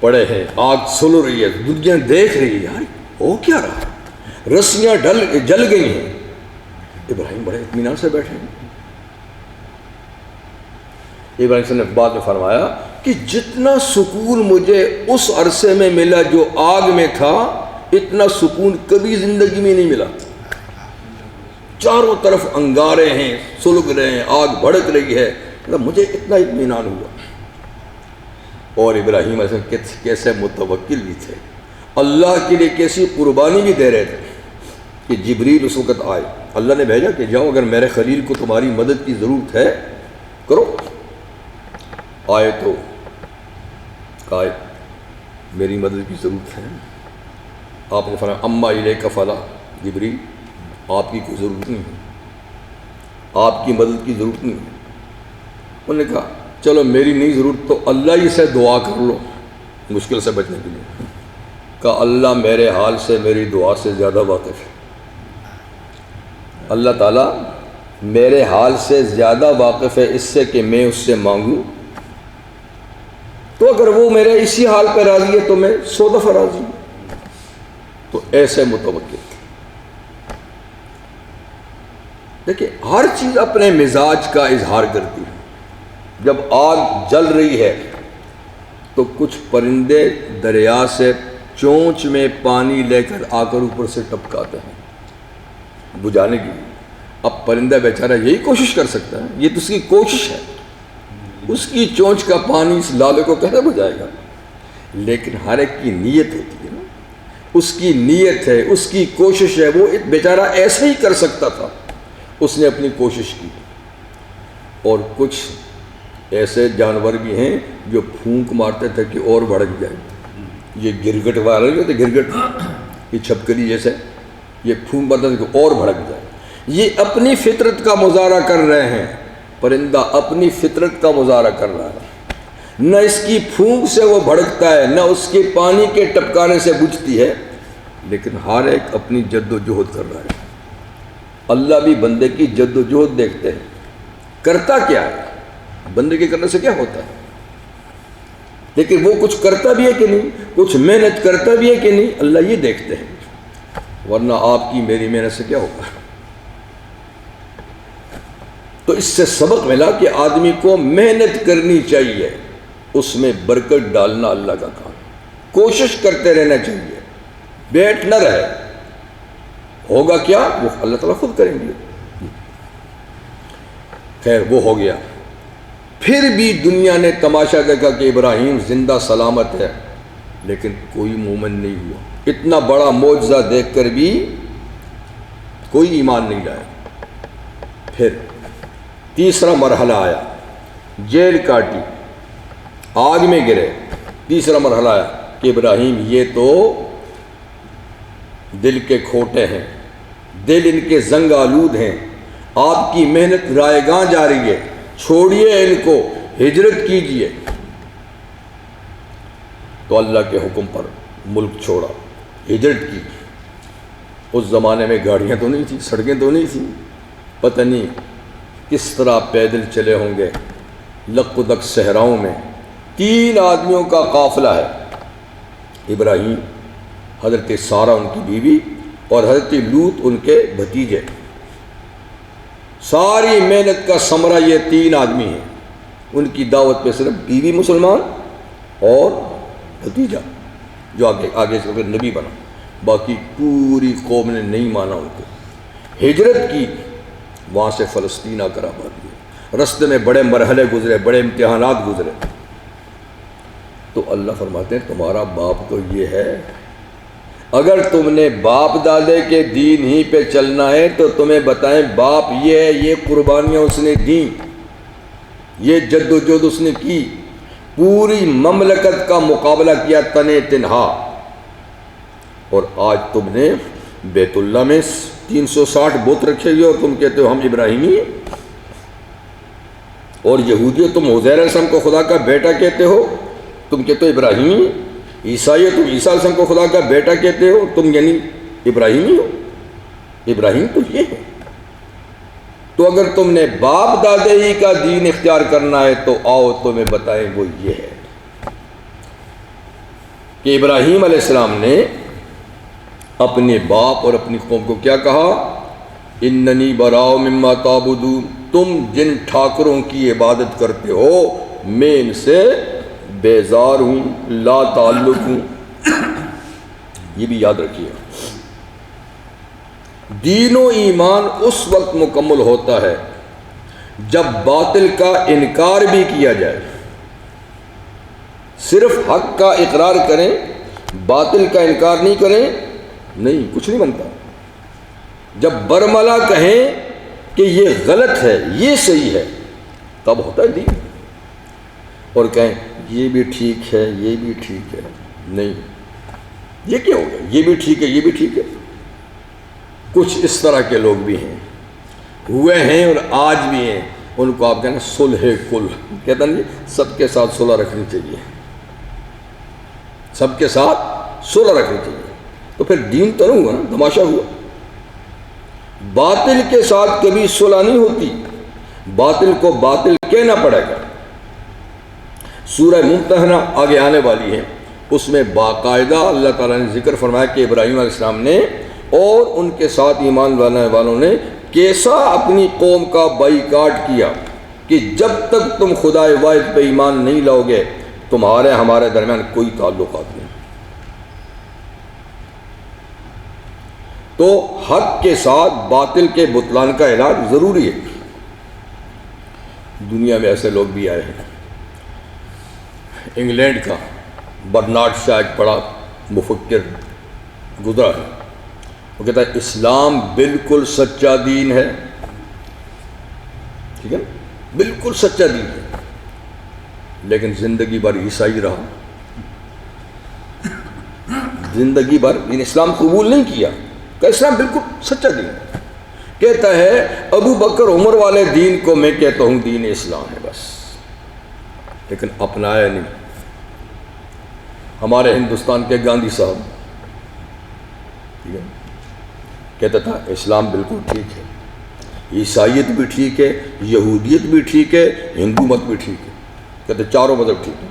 S1: پڑے ہیں، آگ سل رہی ہے، دنیا دیکھ رہی ہے، یار ہو کیا رہا، رسیاں جل گئی ہیں، ابراہیم بڑے اطمینان سے بیٹھے ہیں۔ ابراہیم صلی اللہ علیہ وسلم نے بعد میں فرمایا کہ جتنا سکون مجھے اس عرصے میں ملا جو آگ میں تھا، اتنا سکون کبھی زندگی میں نہیں ملا۔ چاروں طرف انگارے ہیں، سلگ رہے ہیں، آگ بھڑک رہی ہے، مجھے اتنا اطمینان ہوا۔ اور ابراہیم علیہ السلام کیسے متوکل بھی تھے، اللہ کے لیے کیسی قربانی بھی دے رہے تھے کہ جبریل اس وقت آئے، اللہ نے بھیجا کہ جاؤ اگر میرے خلیل کو تمہاری مدد کی ضرورت ہے کرو۔ آئے تو کہا میری مدد کی ضرورت ہے، آپ نے فرمایا اما الیک فلا، جبریل آپ کی کوئی ضرورت نہیں ہے، آپ کی مدد کی ضرورت نہیں ہے۔ انہوں نے کہا چلو میری نہیں ضرورت تو اللہ ہی سے دعا کر لو مشکل سے بچنے کے لیے۔ کہا اللہ میرے حال سے میری دعا سے زیادہ واقف ہے، اللہ تعالیٰ میرے حال سے زیادہ واقف ہے اس سے کہ میں اس سے مانگوں، تو اگر وہ میرے اسی حال پہ راضی ہے تو میں 100 دفعہ راضی ہوں۔ تو ایسے متوکل تھے۔ دیکھیں ہر چیز اپنے مزاج کا اظہار کرتی ہے۔ جب آگ جل رہی ہے تو کچھ پرندے دریا سے چونچ میں پانی لے کر آ کر اوپر سے ٹپکاتے ہیں بجھانے کی۔ اب پرندہ بیچارہ یہی کوشش کر سکتا ہے، یہ تو اس کی کوشش ہے، اس کی چونچ کا پانی اس لالے کو کیسے بجھائے گا؟ لیکن ہر ایک کی نیت ہوتی ہے نا، اس کی نیت ہے، اس کی کوشش ہے، وہ بیچارہ ایسے ہی کر سکتا تھا، اس نے اپنی کوشش کی۔ اور کچھ ایسے جانور بھی ہیں جو پھونک مارتے تھے کہ اور بھڑک جائے، یہ گرگٹ والے جو تھے، گرگٹ یہ چھپکلی جیسے، یہ پھونک مارتے تھے کہ اور بھڑک جائے۔ یہ اپنی فطرت کا مظاہرہ کر رہے ہیں، پرندہ اپنی فطرت کا مظاہرہ کر رہا ہے، نہ اس کی پھونک سے وہ بھڑکتا ہے، نہ اس کے پانی کے ٹپکانے سے بجھتی ہے، لیکن ہر ایک اپنی جد و جہد کر رہا ہے۔ اللہ بھی بندے کی جد و جہد دیکھتے ہیں، کرتا کیا ہے، بندے کے کرنے سے کیا ہوتا ہے، لیکن وہ کچھ کرتا بھی ہے کہ نہیں، کچھ محنت کرتا بھی ہے کہ نہیں، اللہ یہ دیکھتے ہیں، ورنہ آپ کی میری محنت سے کیا ہوگا۔ تو اس سے سبق ملا کہ آدمی کو محنت کرنی چاہیے، اس میں برکت ڈالنا اللہ کا کام، کوشش کرتے رہنا چاہیے، بیٹھ نہ رہے، ہوگا کیا وہ اللہ تعالیٰ خود کریں گے۔ خیر وہ ہو گیا، پھر بھی دنیا نے تماشا دیکھا کہ ابراہیم زندہ سلامت ہے، لیکن کوئی مومن نہیں ہوا، اتنا بڑا معجزہ دیکھ کر بھی کوئی ایمان نہیں لایا۔ پھر تیسرا مرحلہ آیا، جیل کاٹی، آگ میں گرے، تیسرا مرحلہ آیا کہ ابراہیم یہ تو دل کے کھوٹے ہیں، دل ان کے زنگ آلود ہیں، آپ کی محنت رائے گاں جا رہی ہے، چھوڑیے ان کو، ہجرت کیجیے۔ تو اللہ کے حکم پر ملک چھوڑا، ہجرت کی۔ اس زمانے میں گاڑیاں تو نہیں تھیں، سڑکیں تو نہیں تھیں، پتہ نہیں کس طرح پیدل چلے ہوں گے لق و دق صحراؤں میں۔ 3 آدمیوں کا قافلہ ہے، ابراہیم، حضرت سارہ ان کی بیوی اور حضرت لوط ان کے بھتیجے۔ ساری محنت کا ثمرہ یہ 3 آدمی ہیں، ان کی دعوت پہ صرف بیوی مسلمان اور بھتیجا جو آگے سے پھر نبی بنا، باقی پوری قوم نے نہیں مانا ان کو۔ ہجرت کی، وہاں سے فلسطین آ کر آباد ہوئے، رستے میں بڑے مرحلے گزرے، بڑے امتحانات گزرے۔ تو اللہ فرماتے ہیں تمہارا باپ تو یہ ہے، اگر تم نے باپ دادے کے دین ہی پہ چلنا ہے تو تمہیں بتائیں باپ یہ ہے، یہ قربانیاں اس نے دیں، یہ جد و جہد اس نے کی، پوری مملکت کا مقابلہ کیا تنے تنہا، اور آج تم نے بیت اللہ میں 360 بت رکھے ہوئے اور تم کہتے ہو ہم ابراہیمی ہیں، اور یہودیوں تم عزیر علیہ السلام کو خدا کا بیٹا کہتے ہو، تم کہتے ہو ابراہیمی ہیں، عیسائی تم عیسیٰ علیہ السلام کو خدا کا بیٹا کہتے ہو، تم یعنی ابراہیمی ہو، ابراہیم تو یہ ہے۔ تو اگر تم نے باپ دادے ہی کا دین اختیار کرنا ہے تو آؤ تمہیں بتائیں وہ یہ ہے کہ ابراہیم علیہ السلام نے اپنے باپ اور اپنی قوم کو کیا کہا، اننی براء مما تعبدون، تم جن ٹھاکروں کی عبادت کرتے ہو میں ان سے بیزار ہوں، لا تعلق ہوں۔ یہ بھی یاد رکھیے، دین و ایمان اس وقت مکمل ہوتا ہے جب باطل کا انکار بھی کیا جائے، صرف حق کا اقرار کریں، باطل کا انکار نہیں کریں، نہیں کچھ نہیں بنتا۔ جب برملا کہیں کہ یہ غلط ہے یہ صحیح ہے تب ہوتا ہے دین، اور کہیں یہ بھی ٹھیک ہے یہ بھی ٹھیک ہے، نہیں یہ کیا ہو گیا، یہ بھی ٹھیک ہے یہ بھی ٹھیک ہے۔ کچھ اس طرح کے لوگ بھی ہیں، ہوئے ہیں اور آج بھی ہیں، ان کو آپ کہنا صلح کل، کہتا نہیں سب کے ساتھ صلح رکھنی چاہیے، سب کے ساتھ صلح رکھنی چاہیے، تو پھر دین تو نہیں ہوا نا، تماشا ہوا۔ باطل کے ساتھ کبھی صلح نہیں ہوتی، باطل کو باطل کہنا پڑے گا۔ سورہ ممتحنہ آگے آنے والی ہے، اس میں باقاعدہ اللہ تعالیٰ نے ذکر فرمایا کہ ابراہیم علیہ السلام نے اور ان کے ساتھ ایمان لانے والوں نے کیسا اپنی قوم کا بائیکاٹ کیا کہ جب تک تم خدا واحد پہ ایمان نہیں لاؤ گے تمہارے ہمارے درمیان کوئی تعلقات نہیں۔ تو حق کے ساتھ باطل کے بطلان کا علاج ضروری ہے۔ دنیا میں ایسے لوگ بھی آئے ہیں، انگلینڈ کا برنارڈ شاہ ایک بڑا مفکر گزرا ہے، وہ کہتا ہے اسلام بالکل سچا دین ہے، ٹھیک ہے، بالکل سچا دین ہے، لیکن زندگی بھر عیسائی رہا، زندگی بھر ان اسلام قبول نہیں کیا کہ اسلام بالکل سچا دین ہے۔ کہتا ہے ابو بکر عمر والے دین کو میں کہتا ہوں دین اسلام ہے بس، لیکن اپنایا نہیں۔ ہمارے ہندوستان کے گاندھی صاحب ٹھیک ہے کہتا تھا اسلام بالکل ٹھیک ہے، عیسائیت بھی ٹھیک ہے، یہودیت بھی ٹھیک ہے، ہندو مت بھی ٹھیک ہے، کہتے چاروں مذہب ٹھیک ہے۔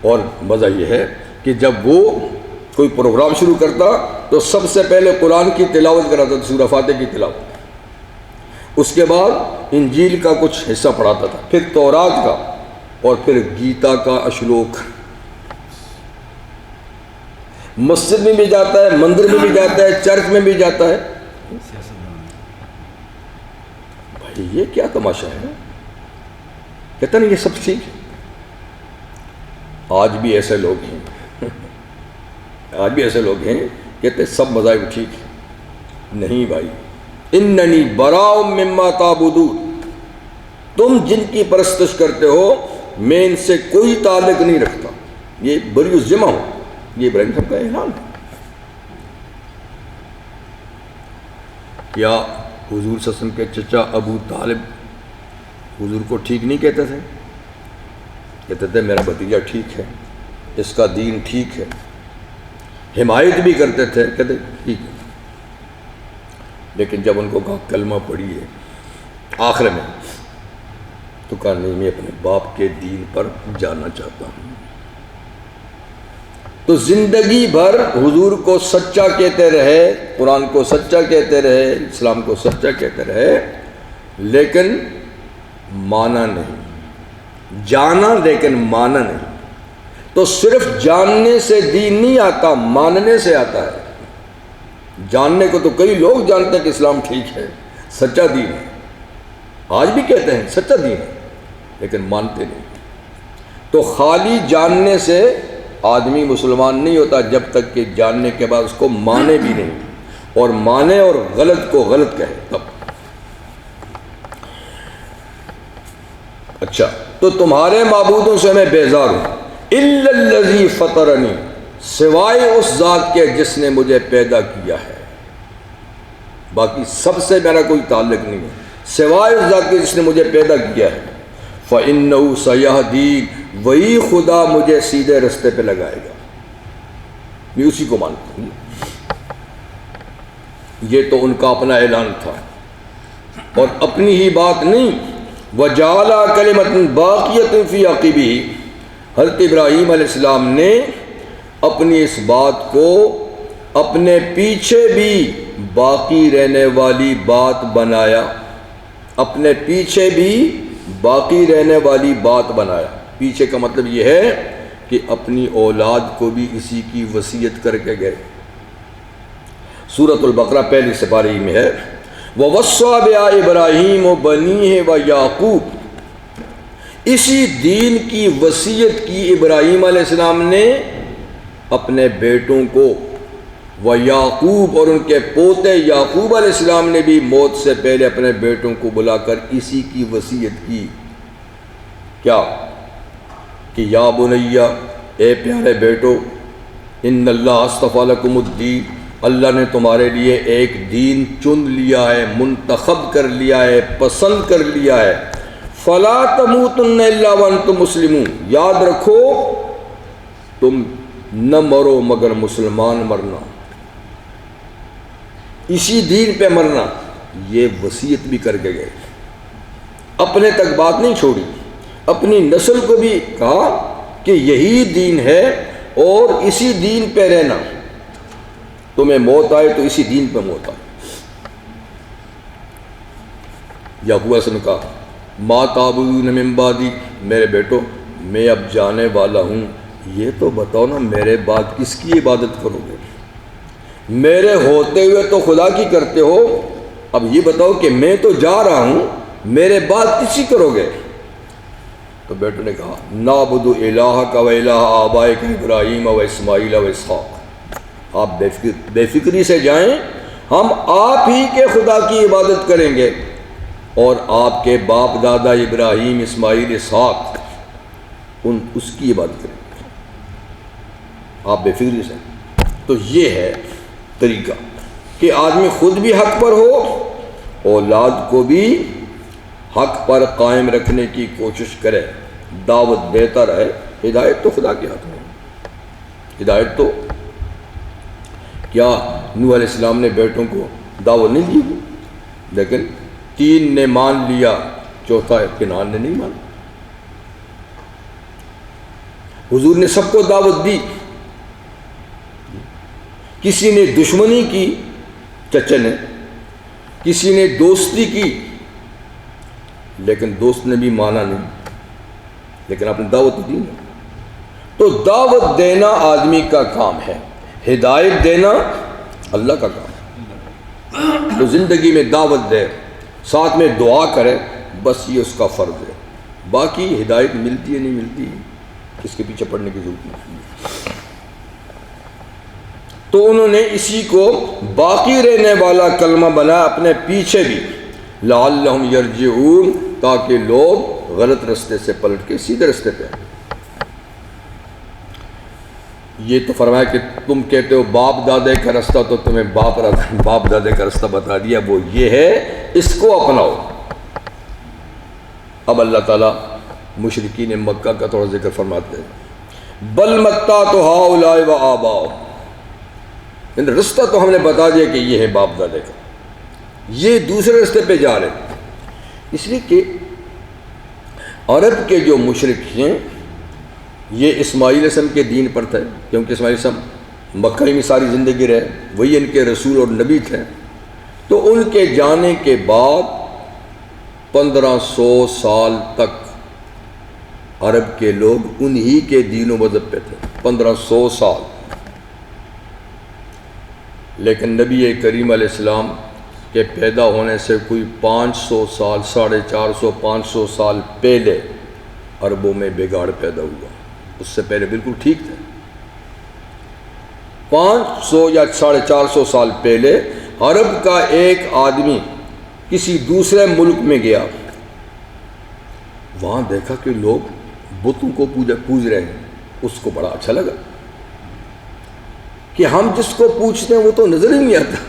S1: اور مزہ یہ ہے کہ جب وہ کوئی پروگرام شروع کرتا تو سب سے پہلے قرآن کی تلاوت کراتا تھا، سورہ فاتحہ کی تلاوت، اس کے بعد انجیل کا کچھ حصہ پڑھاتا تھا، پھر تورات کا، اور پھر گیتا کا اشلوک۔ مسجد میں بھی جاتا ہے، مندر میں بھی جاتا ہے، چرچ میں بھی جاتا ہے۔ بھائی یہ کیا تماشا ہے؟ کہتا نہیں یہ سب ٹھیک ہے۔ آج بھی ایسے لوگ ہیں، آج بھی ایسے لوگ ہیں کہتے سب مذاہب ٹھیک ہے۔ نہیں بھائی، اننی براء مما تعبدون، تم جن کی پرستش کرتے ہو میں ان سے کوئی تعلق نہیں رکھتا۔ یہ بری الذمہ ہو، یہ ابراہیم صاحب کا اعلان ہے۔ کیا حضور صلی اللہ علیہ وسلم کے چچا ابو طالب حضور کو ٹھیک نہیں کہتے تھے؟ کہتے تھے میرا بھتیجا ٹھیک ہے، اس کا دین ٹھیک ہے، حمایت بھی کرتے تھے، کہتے ٹھیک ہے۔ لیکن جب ان کو کہا کلمہ پڑھی ہے آخر میں، تو کہا نہیں میں اپنے باپ کے دین پر جانا چاہتا ہوں۔ تو زندگی بھر حضور کو سچا کہتے رہے، قرآن کو سچا کہتے رہے، اسلام کو سچا کہتے رہے، لیکن مانا نہیں، جانا لیکن مانا نہیں۔ تو صرف جاننے سے دین نہیں آتا، ماننے سے آتا ہے۔ جاننے کو تو کئی لوگ جانتے ہیں کہ اسلام ٹھیک ہے، سچا دین ہے، آج بھی کہتے ہیں سچا دین ہے، لیکن مانتے نہیں۔ تو خالی جاننے سے آدمی مسلمان نہیں ہوتا جب تک کہ جاننے کے بعد اس کو مانے بھی نہیں، اور مانے اور غلط کو غلط کہے تب۔ اچھا، تو تمہارے معبودوں سے میں بیزار ہوں، الا الذی فطرنی، سوائے اس ذات کے جس نے مجھے پیدا کیا ہے۔ باقی سب سے میرا کوئی تعلق نہیں ہے، سوائے اس ذات کے جس نے مجھے پیدا کیا ہے۔ فَإِنَّهُ سَيَهْدِينِ، وہی خدا مجھے سیدھے رستے پہ لگائے گا۔ میں اسی کو مانتا ہوں۔ یہ تو ان کا اپنا اعلان تھا، اور اپنی ہی بات نہیں۔ وَجَعَلَ كَلِمَةً بَاقِيَةً فِي عَقِبِهِ، حضرت ابراہیم علیہ السلام نے اپنی اس بات کو اپنے پیچھے بھی باقی رہنے والی بات بنایا، اپنے پیچھے بھی باقی رہنے والی بات بنایا۔ پیچھے کا مطلب یہ ہے کہ اپنی اولاد کو بھی اسی کی وصیت کر کے گئے۔ سورۃ البقرہ پہلی سپارہ میں ہے، وَوَصَّىٰ بِهَا إِبْرَاهِيمُ بَنِيهِ وَيَعْقُوبُ، اسی دین کی وصیت کی ابراہیم علیہ السلام نے اپنے بیٹوں کو، وَيَعْقُوبُ، اور ان کے پوتے یعقوب علیہ السلام نے بھی موت سے پہلے اپنے بیٹوں کو بلا کر اسی کی وصیت کی۔ کیا کہ یا بنیا، اے پیارے بیٹو، ان اللہ اصطفیٰ لکم الدین، اللہ نے تمہارے لیے ایک دین چن لیا ہے، منتخب کر لیا ہے، پسند کر لیا ہے۔ فلا تموتن الا وانتم مسلمون، یاد رکھو تم نہ مرو مگر مسلمان مرنا، اسی دین پہ مرنا۔ یہ وصیت بھی کر کے گئے، اپنے تک بات نہیں چھوڑی، اپنی نسل کو بھی کہا کہ یہی دین ہے اور اسی دین پہ رہنا، تمہیں موت آئے تو اسی دین پہ موت آئے۔ یعقوب علیہ السلام نے کہا ما تعبدون من بعدی، میرے بیٹو میں اب جانے والا ہوں، یہ تو بتاؤ نا میرے بعد کس کی عبادت کرو گے؟ میرے ہوتے ہوئے تو خدا کی کرتے ہو، اب یہ بتاؤ کہ میں تو جا رہا ہوں، میرے بعد کس کی کرو گے؟ تو بیٹوں نے کہا نعبد الہک و الہ آبائک ابراہیم و اسماعیل و اسحاق، آپ بے فکری سے جائیں، ہم آپ ہی کے خدا کی عبادت کریں گے اور آپ کے باپ دادا ابراہیم اسماعیل اسحاق اس کی عبادت کریں گے، آپ بے فکری سے۔ تو یہ ہے طریقہ کہ آدمی خود بھی حق پر ہو، اولاد کو بھی حق پر قائم رکھنے کی کوشش کرے، دعوت دیتا رہے۔ ہدایت تو خدا کے ہاتھ میں ہے، ہدایت تو کیا نوح علیہ السلام نے بیٹوں کو دعوت نہیں دی، لیکن 3 نے مان لیا، چوتھا کنعان نے نہیں مانا۔ حضور نے سب کو دعوت دی، کسی نے دشمنی کی چچا نے، کسی نے دوستی کی لیکن دوست نے بھی مانا نہیں، لیکن آپ نے دعوت دی نا۔ تو دعوت دینا آدمی کا کام ہے، ہدایت دینا اللہ کا کام ہے۔ تو زندگی میں دعوت دے، ساتھ میں دعا کرے، بس یہ اس کا فرض ہے۔ باقی ہدایت ملتی ہے نہیں ملتی، اس کے پیچھے پڑنے کی ضرورت نہیں۔ تو انہوں نے اسی کو باقی رہنے والا کلمہ بنا اپنے پیچھے بھی، لعلہم یرجعون، تاکہ لوگ غلط رستے سے پلٹ کے سیدھے رستے پہ آئیں۔ یہ تو فرمایا کہ تم کہتے ہو باپ دادے کا رستہ، تو تمہیں باپ دادے کا رستہ بتا دیا، وہ یہ ہے، اس کو اپناؤ۔ اب اللہ تعالیٰ مشرکین مکہ کا تھوڑا ذکر فرماتے ہیں، بل متعت ہؤلاء وآباؤہم، رستہ تو ہم نے بتا دیا کہ یہ ہے باپ دادے کا، یہ دوسرے رستے پہ جا رہے ہیں۔ اس لیے کہ عرب کے جو مشرک ہیں یہ اسماعیل علیہ السلام کے دین پر تھے، کیونکہ اسماعیل علیہ السلام مکہ میں ساری زندگی رہے، وہی ان کے رسول اور نبی تھے۔ تو ان کے جانے کے بعد 1500 سال تک عرب کے لوگ انہی کے دین و مذہب پہ تھے، 1500 سال۔ لیکن نبی کریم علیہ السلام کے پیدا ہونے سے کوئی 500 سال، 450 500 سال پہلے عربوں میں بگاڑ پیدا ہوا۔ اس سے پہلے بالکل ٹھیک تھے۔ 500 یا 450 سال پہلے عرب کا ایک آدمی کسی دوسرے ملک میں گیا، وہاں دیکھا کہ لوگ بتوں کو پوج رہے ہیں، اس کو بڑا اچھا لگا کہ ہم جس کو پوچھتے ہیں وہ تو نظر ہی نہیں آتا،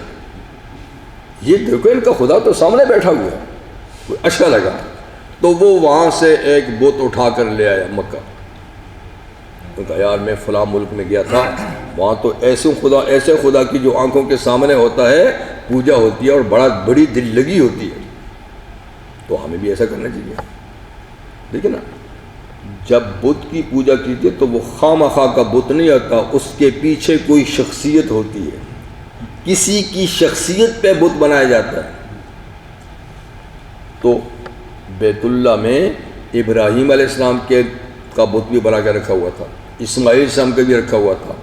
S1: یہ دیکھو ان کا خدا تو سامنے بیٹھا ہوا ہے، اچھا لگا۔ تو وہ وہاں سے ایک بت اٹھا کر لے آیا مکہ۔ تو کہا یار میں فلاں ملک میں گیا تھا، وہاں تو ایسے خدا کی جو آنکھوں کے سامنے ہوتا ہے پوجا ہوتی ہے اور بڑی دل لگی ہوتی ہے، تو ہمیں بھی ایسا کرنا چاہیے۔ دیکھیں نا، جب بت کی پوجا کیجیے تو وہ خواہ کا بت نہیں ہوتا، اس کے پیچھے کوئی شخصیت ہوتی ہے، کسی کی شخصیت پہ بت بنایا جاتا ہے۔ تو بیت اللہ میں ابراہیم علیہ السلام کا بت بھی بنا کے رکھا ہوا تھا، اسماعیل علیہ السلام کا بھی رکھا ہوا تھا،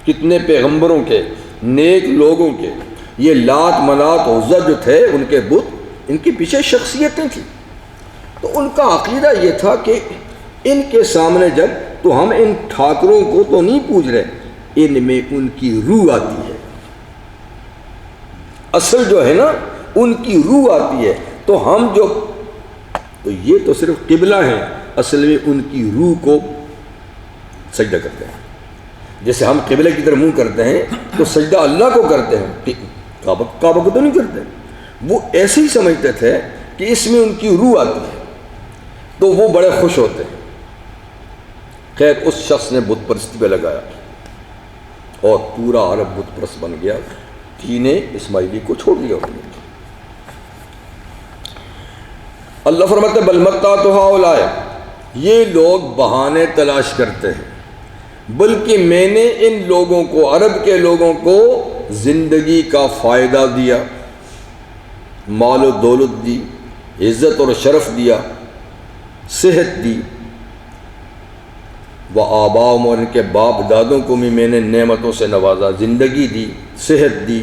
S1: کتنے پیغمبروں کے، نیک لوگوں کے۔ یہ لات منات عزا جو تھے ان کے بت، ان کے پیچھے شخصیتیں تھیں۔ تو ان کا عقیدہ یہ تھا کہ ان کے سامنے جب تو ہم ان ٹھاکروں کو تو نہیں پوج رہے، ان میں ان کی روح آتی ہے، اصل جو ہے نا ان کی روح آتی ہے، تو ہم تو یہ تو صرف قبلہ ہیں، اصل میں ان کی روح کو سجدہ کرتے ہیں۔ جیسے ہم قبلے کی طرف منہ کرتے ہیں تو سجدہ اللہ کو کرتے ہیں، کعبہ کو تو نہیں کرتے۔ وہ ایسے ہی سمجھتے تھے کہ اس میں ان کی روح آتی ہے، تو وہ بڑے خوش ہوتے ہیں۔ خیر اس شخص نے بت پرستی پہ لگایا اور پورا عرب بت پرست بن گیا، دین اسماعیلی کو چھوڑ دیا انہوں نے۔ اللہ فرماتے بل متعت ہؤلاء، یہ لوگ بہانے تلاش کرتے ہیں، بلکہ میں نے ان لوگوں کو، عرب کے لوگوں کو زندگی کا فائدہ دیا، مال و دولت دی، عزت اور شرف دیا، صحت دی، وآباؤہم، اور ان کے باپ دادوں کو بھی میں نے نعمتوں سے نوازا، زندگی دی، صحت دی۔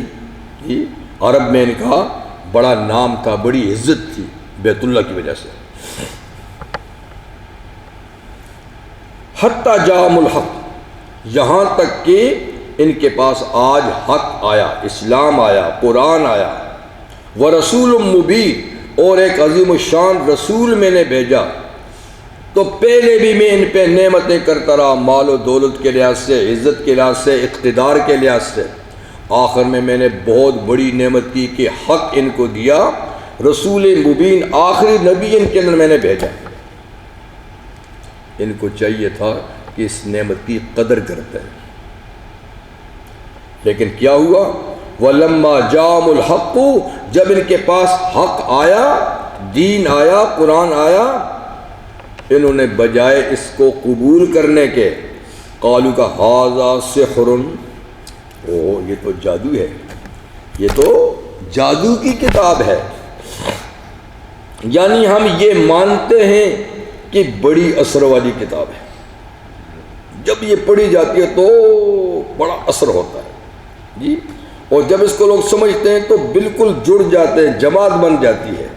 S1: عرب میں ان کا بڑا نام تھا، بڑی عزت تھی بیت اللہ کی وجہ سے۔ حتی جاءہم الحق، یہاں تک کہ ان کے پاس آج حق آیا، اسلام آیا، قرآن آیا، ورسول مبین، اور ایک عظیم الشان رسول میں نے بھیجا۔ تو پہلے بھی میں ان پہ نعمتیں کرتا رہا، مال و دولت کے لحاظ سے، عزت کے لحاظ سے، اقتدار کے لحاظ سے۔ آخر میں نے بہت بڑی نعمت کی کہ حق ان کو دیا، رسول مبین، آخری نبی ان کے اندر میں نے بھیجا۔ ان کو چاہیے تھا کہ اس نعمت کی قدر کرتے ہیں، لیکن کیا ہوا؟ وَلَمَّا جَاءَهُمُ الْحَقُّ، جب ان کے پاس حق آیا، دین آیا، قرآن آیا، انہوں نے بجائے اس کو قبول کرنے کے، قالوا کا ھذا سحر، او یہ تو جادو ہے، یہ تو جادو کی کتاب ہے. یعنی ہم یہ مانتے ہیں کہ بڑی اثر والی کتاب ہے، جب یہ پڑھی جاتی ہے تو بڑا اثر ہوتا ہے جی، اور جب اس کو لوگ سمجھتے ہیں تو بالکل جڑ جاتے ہیں، جماعت بن جاتی ہے.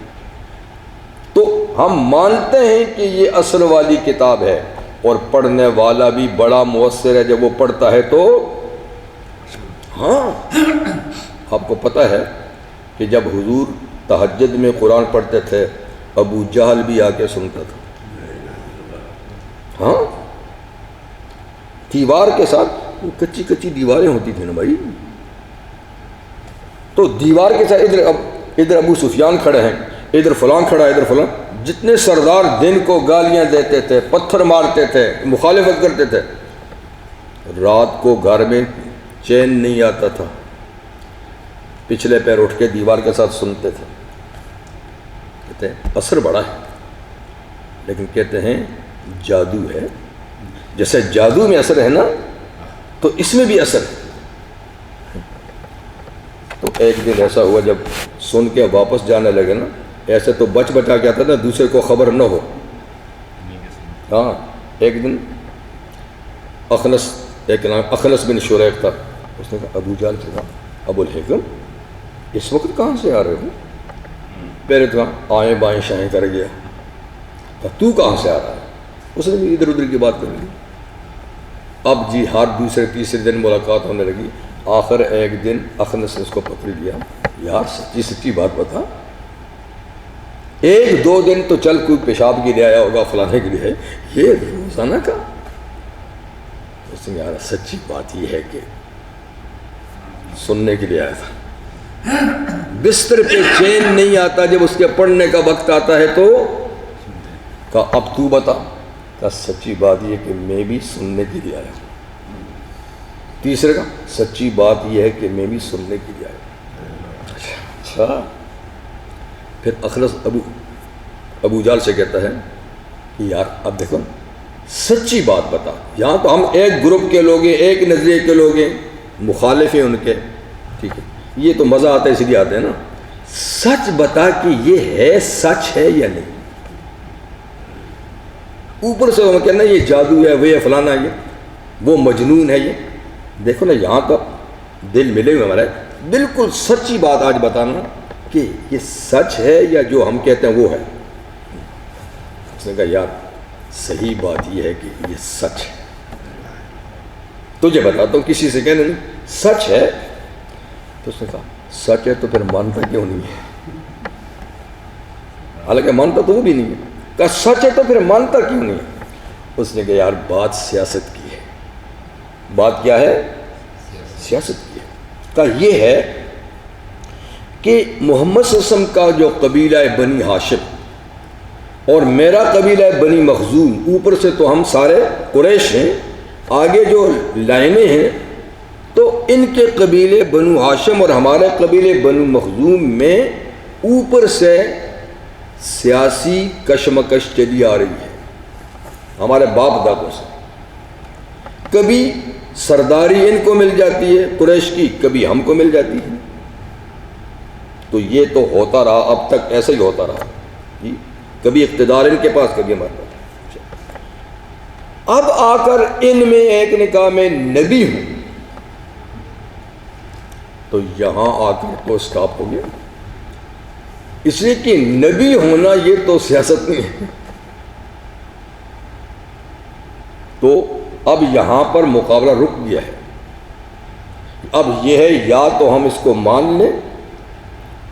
S1: تو ہم مانتے ہیں کہ یہ اثر والی کتاب ہے، اور پڑھنے والا بھی بڑا مؤثر ہے جب وہ پڑھتا ہے تو. ہاں آپ کو پتہ ہے کہ جب حضور تہجد میں قرآن پڑھتے تھے ابو جہل بھی آ کے سنتا تھا. ہاں دیوار کے ساتھ، کچی کچی دیواریں ہوتی تھیں نا بھائی، تو دیوار کے ساتھ ادھر ابو سفیان کھڑے ہیں، ادھر فلاں کھڑا ہے، ادھر فلاں. جتنے سردار دن کو گالیاں دیتے تھے، پتھر مارتے تھے، مخالفت کرتے تھے، رات کو گھر میں چین نہیں آتا تھا، پچھلے پیر اٹھ کے دیوار کے ساتھ سنتے تھے. کہتے ہیں اثر بڑا ہے، لیکن کہتے ہیں جادو ہے. جیسے جادو میں اثر ہے نا، تو اس میں بھی اثر ہے. تو ایک دن ایسا ہوا جب سن کے واپس جانے لگے نا، ایسے تو بچ بچا کے آتا نا دوسرے کو خبر نہ ہو. ہاں ایک دن ایک نام اخنس بن شریح تھا، اس نے کہا ابو جہل سے کہا ابو الحکم اس وقت کہاں سے آ رہے ہو؟ پہلے تو آئیں بائیں شائیں کر گیا، کہا تو کہاں سے آ رہا ہے؟ اس نے بھی ادھر ادھر کی بات کر لی. اب جی ہر دوسرے تیسرے دن ملاقات ہونے لگی. آخر ایک دن اخنس نے اس کو پکڑ لیا، یار سچی سچی بات بتا، ایک دو دن تو چل کوئی پیشاب کے لیے آیا ہوگا، فلانے کے لیے، یہ روزانہ کا؟ اس نے یار سچی بات یہ ہے کہ سننے کے لیے آیا تھا، بستر پہ چین نہیں آتا، جب اس کے پڑھنے کا وقت آتا ہے تو کہا اب تو بتا. کہا سچی بات یہ کہ میں بھی سننے کے لیے آیا ہوں. تیسرے کا سچی بات یہ ہے کہ میں بھی سننے کے لیے آیا. اچھا. پھر اخنس ابو جہل سے کہتا ہے کہ یار اب دیکھو سچی بات بتا. یہاں تو ہم ایک گروپ کے لوگ ہیں، ایک نظریے کے لوگ ہیں، مخالف ہیں ان کے، ٹھیک ہے، یہ تو مزہ آتا ہے اس لیے آتے ہیں نا. سچ بتا کہ یہ ہے، سچ ہے یا نہیں. اوپر سے ہم کہنا یہ جادو ہے، وہ فلانا ہے، وہ مجنون ہے. یہ دیکھو نا یہاں تو دل ملے ہوئے ہمارے، بالکل سچی بات آج بتانا کہ یہ سچ ہے یا جو ہم کہتے ہیں وہ ہے. اس نے کہا یار صحیح بات یہ ہے کہ یہ سچ ہے، تجھے بتاتا ہوں، کسی سے کہنا نہیں سچ ہے. تو اس نے کہا سچ ہے تو پھر مانتا کیوں نہیں ہے؟ حالانکہ مانتا تو وہ بھی نہیں ہے. کہا سچ ہے تو پھر مانتا کیوں نہیں ہے؟ اس نے کہا یار بات سیاست کی ہے. بات کیا ہے؟ سیاست کی ہے. کہا یہ ہے کہ محمد صلی اللہ علیہ وسلم کا جو قبیلہ بنی ہاشم اور میرا قبیلہ بنی مخزوم، اوپر سے تو ہم سارے قریش ہیں، آگے جو لائنیں ہیں تو ان کے قبیلے بنو ہاشم اور ہمارے قبیلے بنو مخزوم میں اوپر سے سیاسی کشمکش چلی آ رہی ہے ہمارے باپ دادوں سے. کبھی سرداری ان کو مل جاتی ہے قریش کی، کبھی ہم کو مل جاتی ہے. تو یہ تو ہوتا رہا، اب تک ایسا ہی ہوتا رہا جی، کبھی اقتدار ان کے پاس، کبھی ہمارے پاس. اب آ کر ان میں ایک نے کہا میں نبی ہوں، تو یہاں آ کر تو اسٹاپ ہو گیا. اس لیے کہ نبی ہونا یہ تو سیاست نہیں ہے. تو اب یہاں پر مقابلہ رک گیا ہے. اب یہ ہے یا تو ہم اس کو مان لیں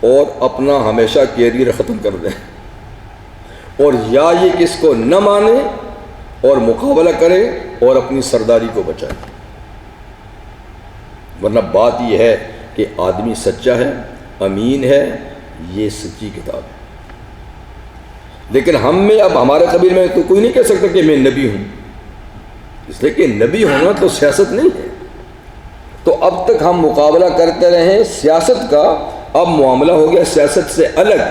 S1: اور اپنا ہمیشہ کیریئر ختم کر دیں، اور یا یہ کس کو نہ مانیں اور مقابلہ کریں اور اپنی سرداری کو بچائیں. ورنہ بات یہ ہے کہ آدمی سچا ہے، امین ہے، یہ سچی کتاب ہے. لیکن ہم میں اب ہمارے قبیل میں تو کوئی نہیں کہہ سکتا کہ میں نبی ہوں، اس لیے کہ نبی ہونا تو سیاست نہیں ہے. تو اب تک ہم مقابلہ کرتے رہے سیاست کا، اب معاملہ ہو گیا سیاست سے الگ.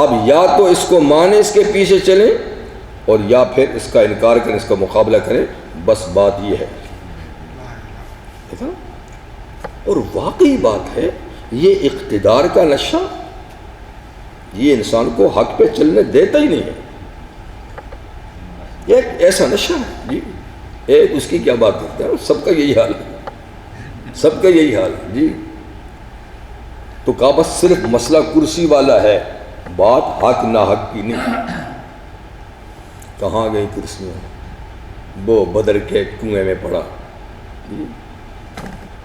S1: اب یا تو اس کو مانیں، اس کے پیچھے چلیں، اور یا پھر اس کا انکار کریں، اس کا مقابلہ کریں. بس بات یہ ہے. اور واقعی بات ہے یہ اقتدار کا نشہ یہ انسان کو حق پہ چلنے دیتا ہی نہیں ہے. یہ ایک ایسا نشہ ہے جی. ایک اس کی کیا بات کرتے ہیں, سب کا یہی حال ہے, سب کا یہی حال ہے جی. تو کہا بس صرف مسئلہ کرسی والا ہے, بات حق نہ حق کی نہیں. کہاں گئی کرسیاں, وہ بدر کے کنویں میں پڑا.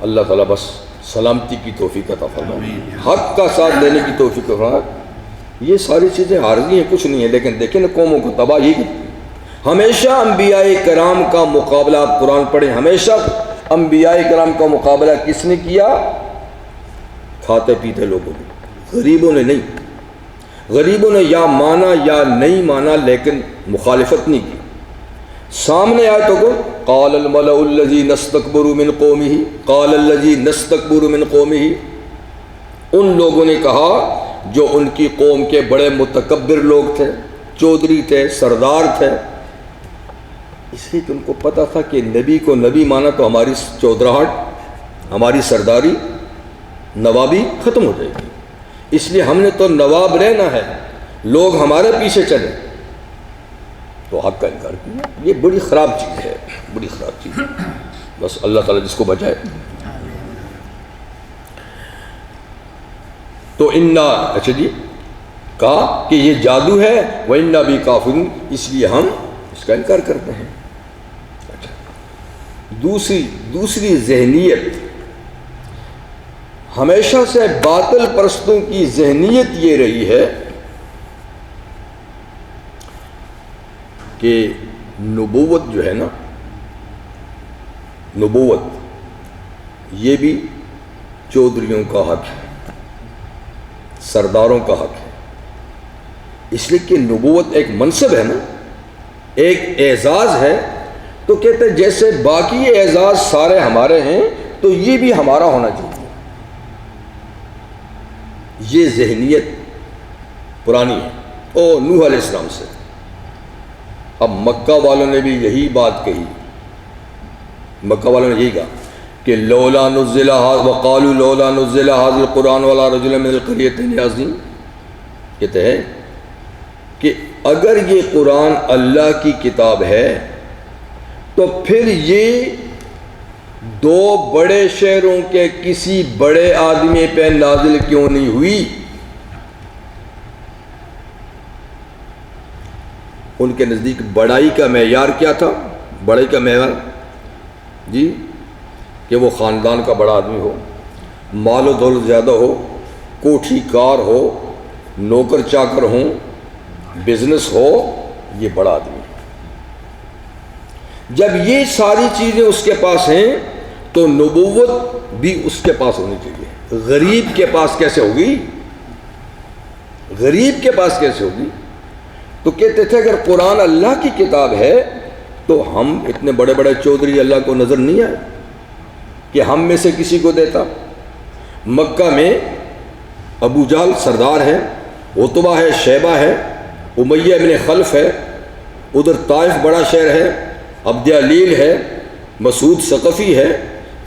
S1: اللہ تعالیٰ بس سلامتی کی توفیق عطا فرمائے, حق کا ساتھ دینے کی توفیق فرمائے. یہ ساری چیزیں عارضی ہیں, کچھ نہیں ہے, لیکن دیکھیں نا قوموں کو تباہ ہی کرتی. ہمیشہ انبیاء کرام کا مقابلہ, آپ قرآن پڑھیں, ہمیشہ انبیاء کرام کا مقابلہ کس نے کیا؟ کھاتے پیتے لوگوں نے, غریبوں نے نہیں. غریبوں نے یا مانا یا نہیں مانا, لیکن مخالفت نہیں کی. سامنے آئے تو کو قال الملأ الذین استکبروا من قومہ, قال الذین استکبروا من قومہ, ان لوگوں نے کہا جو ان کی قوم کے بڑے متکبر لوگ تھے, چودھری تھے, سردار تھے. اس لیے کہ ان کو پتہ تھا کہ نبی کو نبی مانا تو ہماری چودراہٹ, ہماری سرداری, نوابی ختم ہو جائے گی. اس لیے ہم نے تو نواب رہنا ہے, لوگ ہمارے پیچھے چلے. تو حق کا انکار کیا. یہ بڑی خراب چیز ہے, بڑی خراب چیز ہے. بس اللہ تعالیٰ جس کو بچائے. تو اچھا جی کہا کہ یہ جادو ہے, وَإِنَّا بِهِ كَافِرُونَ, اس لیے ہم اس کا انکار کرتے ہیں. اچھا, دوسری ذہنیت, ہمیشہ سے باطل پرستوں کی ذہنیت یہ رہی ہے کہ نبوت جو ہے نا, نبوت یہ بھی چودھریوں کا حق ہے, سرداروں کا حق ہے. اس لیے کہ نبوت ایک منصب ہے نا, ایک اعزاز ہے. تو کہتے ہیں جیسے باقی اعزاز سارے ہمارے ہیں تو یہ بھی ہمارا ہونا چاہیے. یہ ذہنیت پرانی ہے او نوح علیہ السلام سے. اب مکہ والوں نے بھی یہی بات کہی, مکہ والوں نے یہی کہا کہ لولا نزل وقالوا لولا نزل هذا القرآن على رجل من القريتين عظيم. کہتے ہیں کہ اگر یہ قرآن اللہ کی کتاب ہے تو پھر یہ دو بڑے شہروں کے کسی بڑے آدمی پہ نازل کیوں نہیں ہوئی؟ ان کے نزدیک بڑائی کا معیار کیا تھا؟ بڑائی کا معیار جی کہ وہ خاندان کا بڑا آدمی ہو, مال و دولت زیادہ ہو, کوٹھی کار ہو, نوکر چاکر ہوں, بزنس ہو, یہ بڑا آدمی ہے. جب یہ ساری چیزیں اس کے پاس ہیں تو نبوت بھی اس کے پاس ہونی چاہیے. غریب کے پاس کیسے ہوگی؟ غریب کے پاس کیسے ہوگی؟ تو کہتے تھے اگر قرآن اللہ کی کتاب ہے تو ہم اتنے بڑے بڑے چودھری اللہ کو نظر نہیں آئے کہ ہم میں سے کسی کو دیتا. مکہ میں ابو جہل سردار ہے, عتبہ ہے, شیبہ ہے, امیہ ابن خلف ہے, ادھر طائف بڑا شہر ہے, عبد علیل ہے, مسعود ثقفی ہے,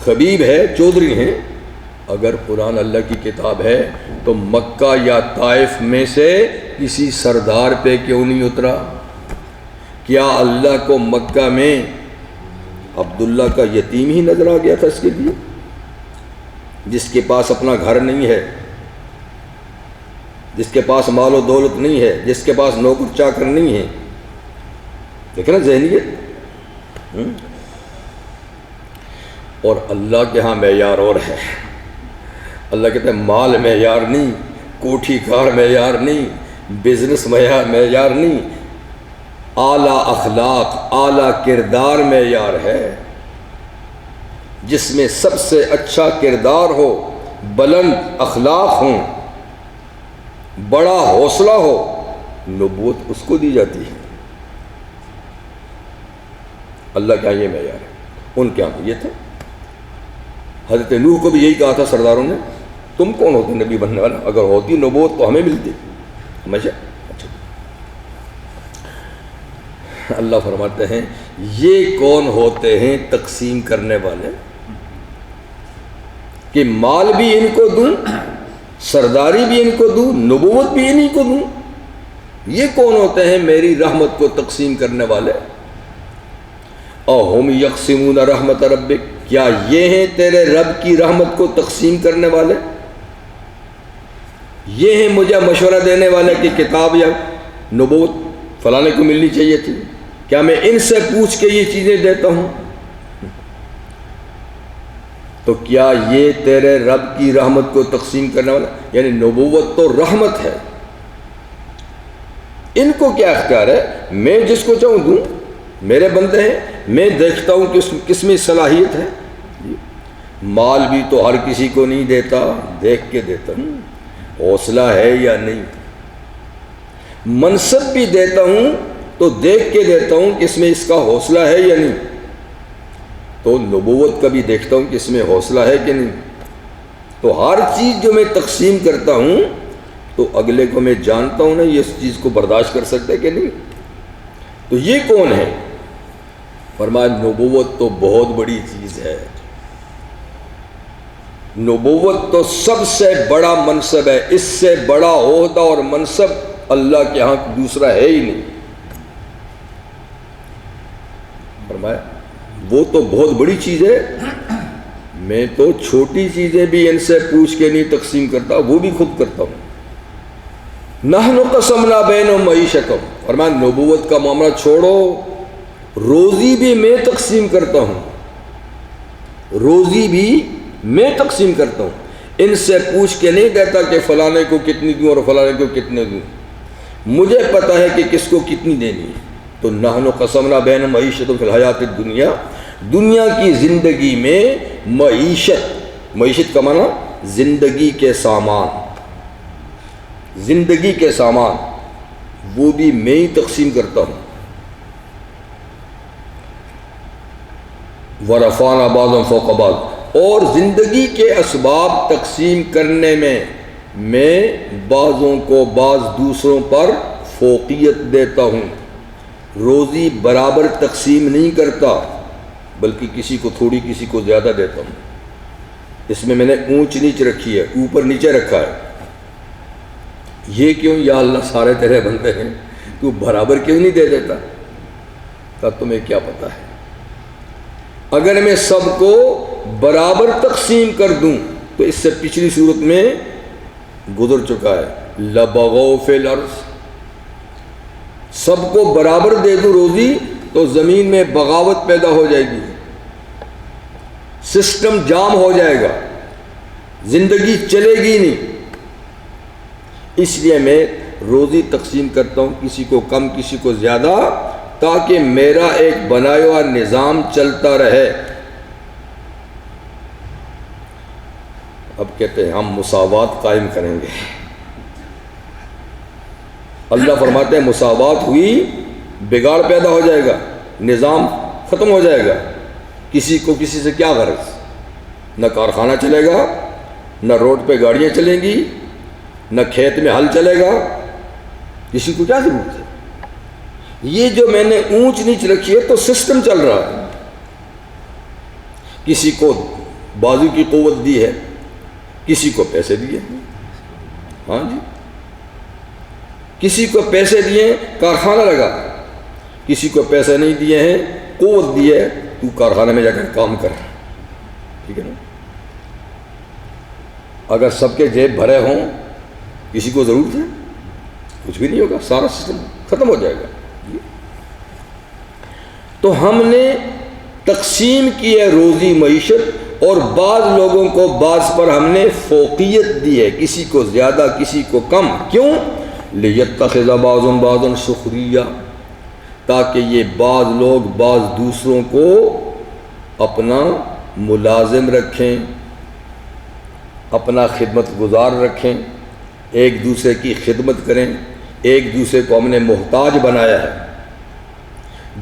S1: خبیب ہے, چودھری ہیں. اگر قرآن اللہ کی کتاب ہے تو مکہ یا طائف میں سے کسی سردار پہ کیوں نہیں اترا؟ کیا اللہ کو مکہ میں عبداللہ کا یتیم ہی نظر آ گیا تھا اس کے لیے, جس کے پاس اپنا گھر نہیں ہے, جس کے پاس مال و دولت نہیں ہے, جس کے پاس نوکر چاکر نہیں ہے؟ دیکھیں نا ذہنیت. اور اللہ کے ہاں معیار اور ہے. اللہ کہتے ہیں مال معیار نہیں, کوٹھی کار معیار نہیں, بزنس معیار نہیں, اعلیٰ اخلاق, اعلیٰ کردار معیار ہے. جس میں سب سے اچھا کردار ہو, بلند اخلاق ہوں, بڑا حوصلہ ہو, نبوت اس کو دی جاتی ہے. اللہ کیا یہ معیار ہے, ان کے یہاں یہ تھا. حضرت نوح کو بھی یہی کہا تھا سرداروں نے, تم کون ہوتے نبی بننے والا؟ اگر ہوتی نبوت تو ہمیں ملتی ہمیشہ. اچھا, اللہ فرماتے ہیں یہ کون ہوتے ہیں تقسیم کرنے والے؟ کہ مال بھی ان کو دوں، سرداری بھی ان کو دوں، نبوت بھی انہی کو دوں؟ یہ کون ہوتے ہیں میری رحمت کو تقسیم کرنے والے؟ اَوْهُمْ يَقْسِمُونَ رَحْمَتَ رَبِّكَ، کیا یہ ہیں تیرے رب کی رحمت کو تقسیم کرنے والے؟ یہ ہیں مجھے مشورہ دینے والے کہ کتاب یا نبوت فلانے کو ملنی چاہیے تھی؟ کیا میں ان سے پوچھ کے یہ چیزیں دیتا ہوں؟ تو کیا یہ تیرے رب کی رحمت کو تقسیم کرنے والا؟ یعنی نبوت تو رحمت ہے، ان کو کیا اختیار ہے؟ میں جس کو چاہوں دوں، میرے بندے ہیں، میں دیکھتا ہوں کس میں صلاحیت ہے۔ مال بھی تو ہر کسی کو نہیں دیتا، دیکھ کے دیتا ہوں حوصلہ ہے یا نہیں۔ منصب بھی دیتا ہوں تو دیکھ کے دیتا ہوں کہ اس میں اس کا حوصلہ ہے یا نہیں۔ تو نبوت کا بھی دیکھتا ہوں کہ اس میں حوصلہ ہے کہ نہیں۔ تو ہر چیز جو میں تقسیم کرتا ہوں تو اگلے کو میں جانتا ہوں نا یہ اس چیز کو برداشت کر سکتے کہ نہیں۔ تو یہ کون ہے؟ فرمایا نبوت تو بہت بڑی چیز ہے، نبوت تو سب سے بڑا منصب ہے، اس سے بڑا عہدہ اور منصب اللہ کے ہاں دوسرا ہے ہی نہیں۔ فرمایا وہ تو بہت بڑی چیز ہے، میں تو چھوٹی چیزیں بھی ان سے پوچھ کے نہیں تقسیم کرتا، وہ بھی خود کرتا ہوں۔ نحن قسمنا بینہم معیشتہم، فرمایا نبوت کا معاملہ چھوڑو، روزی بھی میں تقسیم کرتا ہوں، روزی بھی میں تقسیم کرتا ہوں، ان سے پوچھ کے نہیں دیتا کہ فلانے کو کتنی دوں اور فلانے کو کتنے دوں، مجھے پتہ ہے کہ کس کو کتنی دینی ہے۔ تو نحن قسمنا بینہم معیشتہم فی الحیات الدنیا، دنیا کی زندگی میں معیشت کا معنی زندگی کے سامان، زندگی کے سامان وہ بھی میں ہی تقسیم کرتا ہوں۔ وَرَفَعْنَا بَعْضَهُمْ فَوْقَ بَعْضٍ، اور زندگی کے اسباب تقسیم کرنے میں بعضوں کو بعض دوسروں پر فوقیت دیتا ہوں، روزی برابر تقسیم نہیں کرتا بلکہ کسی کو تھوڑی کسی کو زیادہ دیتا ہوں۔ اس میں نے اونچ نیچ رکھی ہے، اوپر نیچے رکھا ہے۔ یہ کیوں؟ یا اللہ سارے تیرے بندے ہیں، تو برابر کیوں نہیں دے دیتا؟ کہ تمہیں کیا پتا ہے، اگر میں سب کو برابر تقسیم کر دوں تو اس سے پچھلی صورت میں گزر چکا ہے، لَبَغَوْا فِي الْأَرْضِ، سب کو برابر دے دوں روزی تو زمین میں بغاوت پیدا ہو جائے گی، سسٹم جام ہو جائے گا، زندگی چلے گی نہیں۔ اس لیے میں روزی تقسیم کرتا ہوں، کسی کو کم کسی کو زیادہ، تاکہ میرا ایک بنایا ہوا نظام چلتا رہے۔ اب کہتے ہیں ہم مساوات قائم کریں گے، اللہ فرماتے ہیں مساوات ہوئی بگاڑ پیدا ہو جائے گا، نظام ختم ہو جائے گا۔ کسی کو کسی سے کیا غرض؟ نہ کارخانہ چلے گا، نہ روڈ پہ گاڑیاں چلیں گی، نہ کھیت میں ہل چلے گا، کسی کو کیا ضرورت ہے؟ یہ جو میں نے اونچ نیچ رکھی ہے تو سسٹم چل رہا ہے۔ کسی کو بازو کی قوت دی ہے، کسی کو پیسے دیے، ہاں جی، کسی کو پیسے دیے کارخانہ لگا، کسی کو پیسے نہیں دیے ہیں، قوت دی ہے تو کارخانے میں جا کر کام کر، ٹھیک ہے نا؟ اگر سب کے جیب بھرے ہوں، کسی کو ضرورت ہے؟ کچھ بھی نہیں ہوگا، سارا سسٹم ختم ہو جائے گا۔ تو ہم نے تقسیم کی ہے روزی معیشت، اور بعض لوگوں کو بعض پر ہم نے فوقیت دی ہے، کسی کو زیادہ کسی کو کم۔ کیوں؟ لِيَتَّخِذَ بَعْضٌ بَعْضًا سُخْرِيًّا، تاکہ یہ بعض لوگ بعض دوسروں کو اپنا ملازم رکھیں، اپنا خدمت گزار رکھیں، ایک دوسرے کی خدمت کریں، ایک دوسرے کو ہم نے محتاج بنایا ہے۔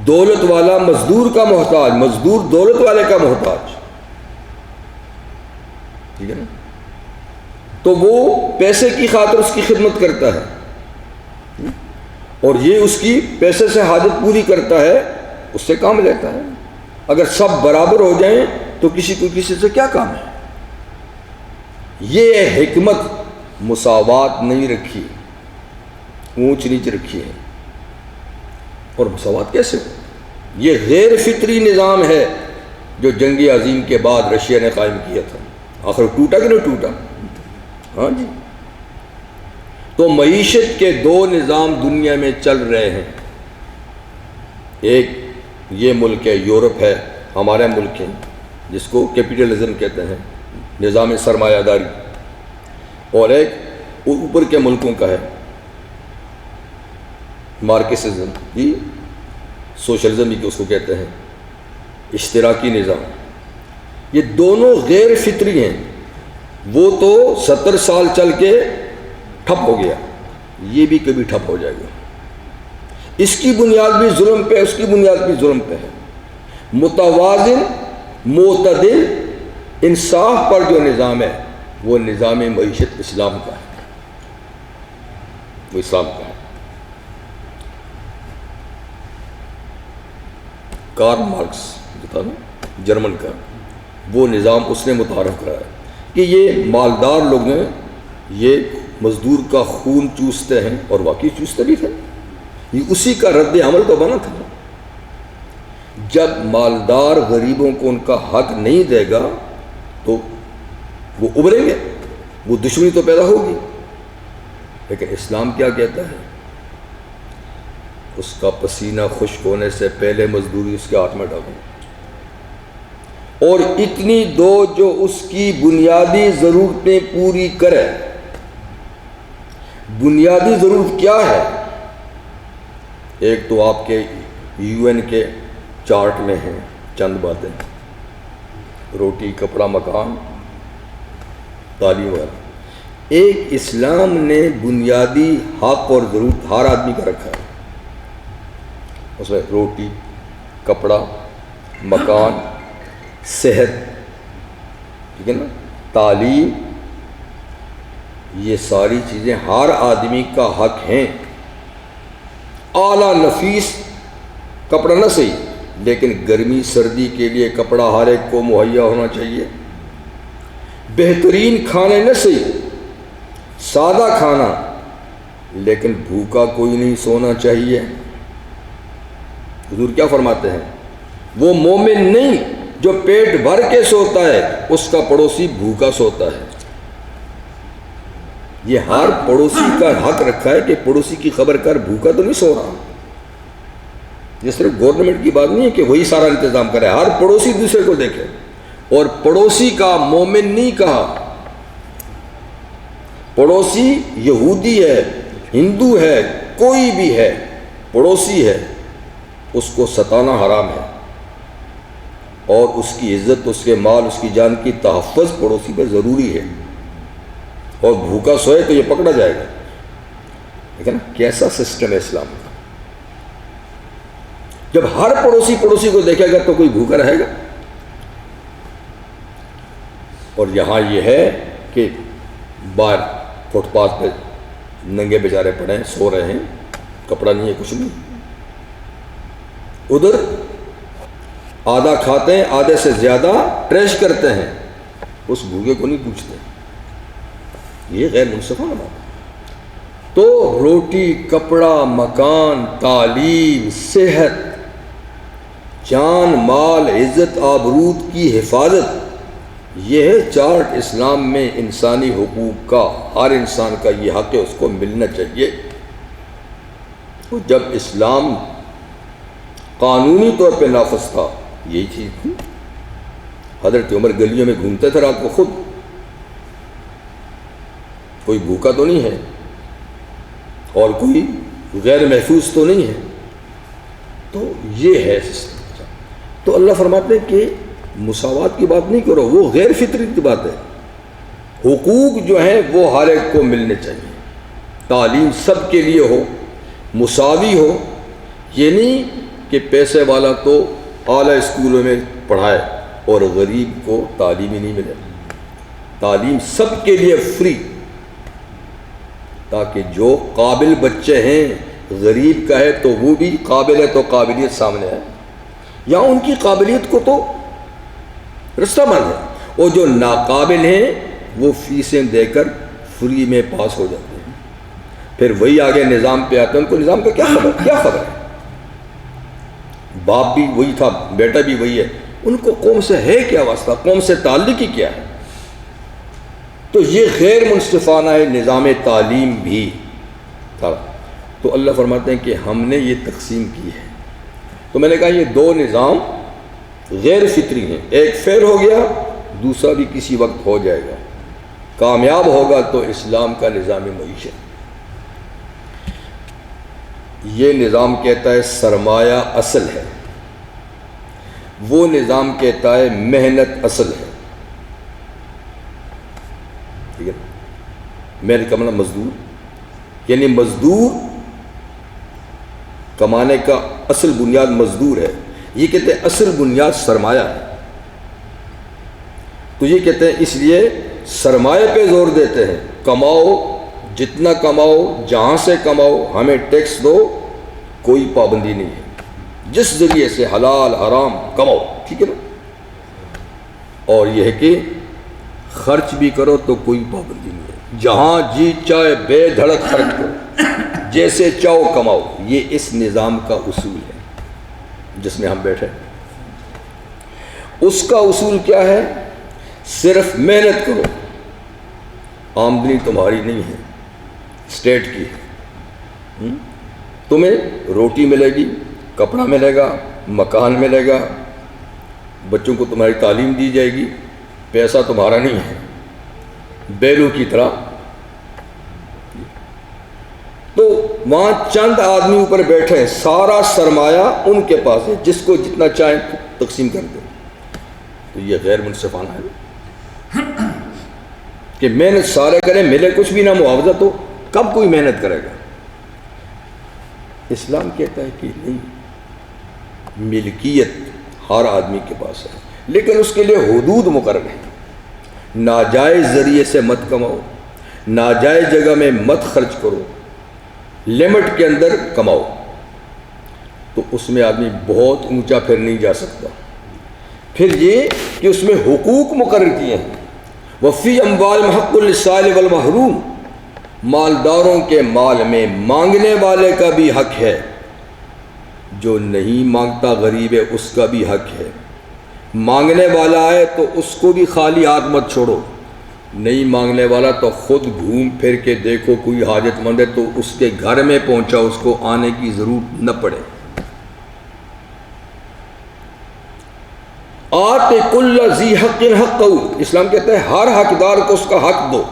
S1: دولت والا مزدور کا محتاج، مزدور دولت والے کا محتاج، ٹھیک ہے نا؟ تو وہ پیسے کی خاطر اس کی خدمت کرتا ہے، اور یہ اس کی پیسے سے حاجت پوری کرتا ہے، اس سے کام لیتا ہے۔ اگر سب برابر ہو جائیں تو کسی کو کسی سے کیا کام ہے؟ یہ حکمت مساوات نہیں رکھی، اونچ نیچ رکھی ہے۔ اور مساوات کیسے ہو؟ یہ غیر فطری نظام ہے جو جنگ عظیم کے بعد رشیا نے قائم کیا تھا۔ آخر ٹوٹا کہ نہیں ٹوٹا؟ ہاں جی۔ تو معیشت کے دو نظام دنیا میں چل رہے ہیں، ایک یہ ملک ہے، یورپ ہے، ہمارے ملک ہے جس کو کیپٹلزم کہتے ہیں، نظام سرمایہ داری، اور ایک اوپر کے ملکوں کا ہے مارکسزم، جی سوشلزم ہی اس کو کہتے ہیں، اشتراکی نظام۔ یہ دونوں غیر فطری ہیں۔ وہ تو 70 سال چل کے ٹھپ ہو گیا، یہ بھی کبھی ٹھپ ہو جائے گا۔ اس کی بنیاد بھی ظلم پہ، اس کی بنیاد بھی ظلم پہ ہے۔ متوازن، معتدل، انصاف پر جو نظام ہے وہ نظام معیشت اسلام کا ہے، وہ اسلام کا ہے۔ کارل مارکس جو تھا نا جرمن کا، وہ نظام اس نے متعارف کرایا کہ یہ مالدار لوگ ہیں، یہ مزدور کا خون چوستے ہیں، اور واقعی چوستے بھی تھے۔ یہ اسی کا رد عمل تو بنا تھا۔ جب مالدار غریبوں کو ان کا حق نہیں دے گا تو وہ ابھریں گے، وہ دشمنی تو پیدا ہوگی۔ لیکن اسلام کیا کہتا ہے؟ اس کا پسینہ خشک ہونے سے پہلے مزدوری اس کے ہاتھ میں ڈالو، اور اتنی دو جو اس کی بنیادی ضرورتیں پوری کرے۔ بنیادی ضرورت کیا ہے؟ ایک تو آپ کے UN کے چارٹ میں ہیں چند باتیں، روٹی، کپڑا، مکان، تعلیم والا۔ ایک اسلام نے بنیادی حق اور ضرورت ہر آدمی کا رکھا ہے، اس میں روٹی، کپڑا، مکان، صحت، ٹھیک ہے نا، تعلیم، یہ ساری چیزیں ہر آدمی کا حق ہیں۔ اعلیٰ نفیس کپڑا نہ صحیح، لیکن گرمی سردی کے لیے کپڑا ہر ایک کو مہیا ہونا چاہیے۔ بہترین کھانے نہ صحیح، سادہ کھانا، لیکن بھوکا کوئی نہیں سونا چاہیے۔ حضور کیا فرماتے ہیں؟ وہ مومن نہیں جو پیٹ بھر کے سوتا ہے، اس کا پڑوسی بھوکا سوتا ہے۔ یہ ہر پڑوسی کا حق رکھا ہے کہ پڑوسی کی خبر کر، بھوکا تو نہیں سو رہا۔ یہ صرف گورنمنٹ کی بات نہیں ہے کہ وہی سارا انتظام کرے، ہر پڑوسی دوسرے کو دیکھے۔ اور پڑوسی کا مومن نہیں کہا، پڑوسی یہودی ہے، ہندو ہے، کوئی بھی ہے، پڑوسی ہے، اس کو ستانا حرام ہے، اور اس کی عزت، اس کے مال، اس کی جان کی تحفظ پڑوسی پر ضروری ہے۔ اور بھوکا سوئے تو یہ پکڑا جائے گا۔ لیکن کیسا سسٹم ہے اسلام کا؟ جب ہر پڑوسی پڑوسی کو دیکھے گا تو کوئی بھوکا رہے گا؟ اور یہاں یہ ہے کہ باہر فٹ پاتھ پہ ننگے بیچارے پڑے ہیں، سو رہے ہیں، کپڑا نہیں ہے، کچھ نہیں۔ ادھر آدھا کھاتے ہیں، آدھے سے زیادہ ٹریش کرتے ہیں، اس بھوکے کو نہیں پوچھتے۔ یہ غیر منصفانہ بات ہے۔ تو روٹی، کپڑا، مکان، تعلیم، صحت، جان، مال، عزت، آبرود کی حفاظت، یہ ہے چارٹ اسلام میں انسانی حقوق کا۔ ہر انسان کا یہ حق ہے، اس کو ملنا چاہیے۔ تو جب اسلام قانونی طور پہ نافذ تھا، یہی چیز تھی۔ حضرت عمر گلیوں میں گھومتے تھے رات کو خود، کوئی بھوکا تو نہیں ہے اور کوئی غیر محفوظ تو نہیں ہے۔ تو یہ ہے سسٹم۔ تو اللہ فرماتے ہیں کہ مساوات کی بات نہیں کرو، وہ غیر فطری کی بات ہے۔ حقوق جو ہیں وہ ہر ایک کو ملنے چاہیے۔ تعلیم سب کے لیے ہو، مساوی ہو۔ یہ نہیں کہ پیسے والا تو اعلیٰ اسکولوں میں پڑھائے اور غریب کو تعلیم ہی نہیں ملے۔ تعلیم سب کے لیے فری، تاکہ جو قابل بچے ہیں، غریب کا ہے تو وہ بھی قابل ہے تو قابلیت سامنے آئے، یا ان کی قابلیت کو تو رستہ بند ہے، اور جو ناقابل ہیں وہ فیسیں دے کر فری میں پاس ہو جاتے ہیں، پھر وہی آگے نظام پہ آتے ہیں، ان کو نظام کا کیا خبر ہے؟ باپ بھی وہی تھا، بیٹا بھی وہی ہے، ان کو قوم سے ہے کیا واسطہ، قوم سے تعلق ہی کیا ہے؟ تو یہ غیر منصفانہ ہے نظام تعلیم بھی تھا۔ تو اللہ فرماتے ہیں کہ ہم نے یہ تقسیم کی ہے۔ تو میں نے کہا یہ دو نظام غیر فطری ہیں، ایک فیل ہو گیا، دوسرا بھی کسی وقت ہو جائے گا۔ کامیاب ہوگا تو اسلام کا نظام معیشت، یہ نظام کہتا ہے سرمایہ اصل ہے، وہ نظام کہتا ہے محنت اصل ہے، ٹھیک ہے؟ محنت کا مطلب مزدور، یعنی مزدور کمانے کا اصل بنیاد مزدور ہے، یہ کہتے ہیں اصل بنیاد سرمایہ ہے۔ تو یہ کہتے ہیں اس لیے سرمایہ پہ زور دیتے ہیں، کماؤ جتنا کماؤ، جہاں سے کماؤ، ہمیں ٹیکس دو، کوئی پابندی نہیں ہے، جس ذریعے سے حلال حرام کماؤ، ٹھیک ہے نا؟ اور یہ ہے کہ خرچ بھی کرو تو کوئی پابندی نہیں ہے، جہاں جی چاہے بے دھڑک خرچ کرو، جیسے چاہو کماؤ، یہ اس نظام کا اصول ہے جس میں ہم بیٹھے۔ اس کا اصول کیا ہے؟ صرف محنت کرو، آمدنی تمہاری نہیں ہے، اسٹیٹ کی ہے، تمہیں روٹی ملے گی، کپڑا ملے گا، مکان ملے گا، بچوں کو تمہاری تعلیم دی جائے گی، پیسہ تمہارا نہیں ہے، بیلوں کی طرح۔ تو وہاں چند آدمی اوپر بیٹھے ہیں، سارا سرمایہ ان کے پاس ہے، جس کو جتنا چاہیں تقسیم کر دیں۔ تو یہ غیر منصفانہ ہے کہ محنت سارے کریں، ملے کچھ بھی نہ معاوضہ، تو کب کوئی محنت کرے گا؟ اسلام کہتا ہے کہ نہیں، ملکیت ہر آدمی کے پاس ہے، لیکن اس کے لیے حدود مقرر ہیں۔ ناجائز ذریعے سے مت کماؤ، ناجائز جگہ میں مت خرچ کرو، لمٹ کے اندر کماؤ۔ تو اس میں آدمی بہت اونچا پھر نہیں جا سکتا۔ پھر یہ کہ اس میں حقوق مقرر کیے ہیں، وفی اموال حق للسائل والمحروم، مالداروں کے مال میں مانگنے والے کا بھی حق ہے، جو نہیں مانگتا غریب ہے اس کا بھی حق ہے۔ مانگنے والا ہے تو اس کو بھی خالی ہاتھ مت چھوڑو، نہیں مانگنے والا تو خود گھوم پھر کے دیکھو، کوئی حاجت مند ہے تو اس کے گھر میں پہنچا، اس کو آنے کی ضرورت نہ پڑے۔ آت کل ذی حق حقہ، اسلام کہتا ہے ہر حقدار کو اس کا حق دو۔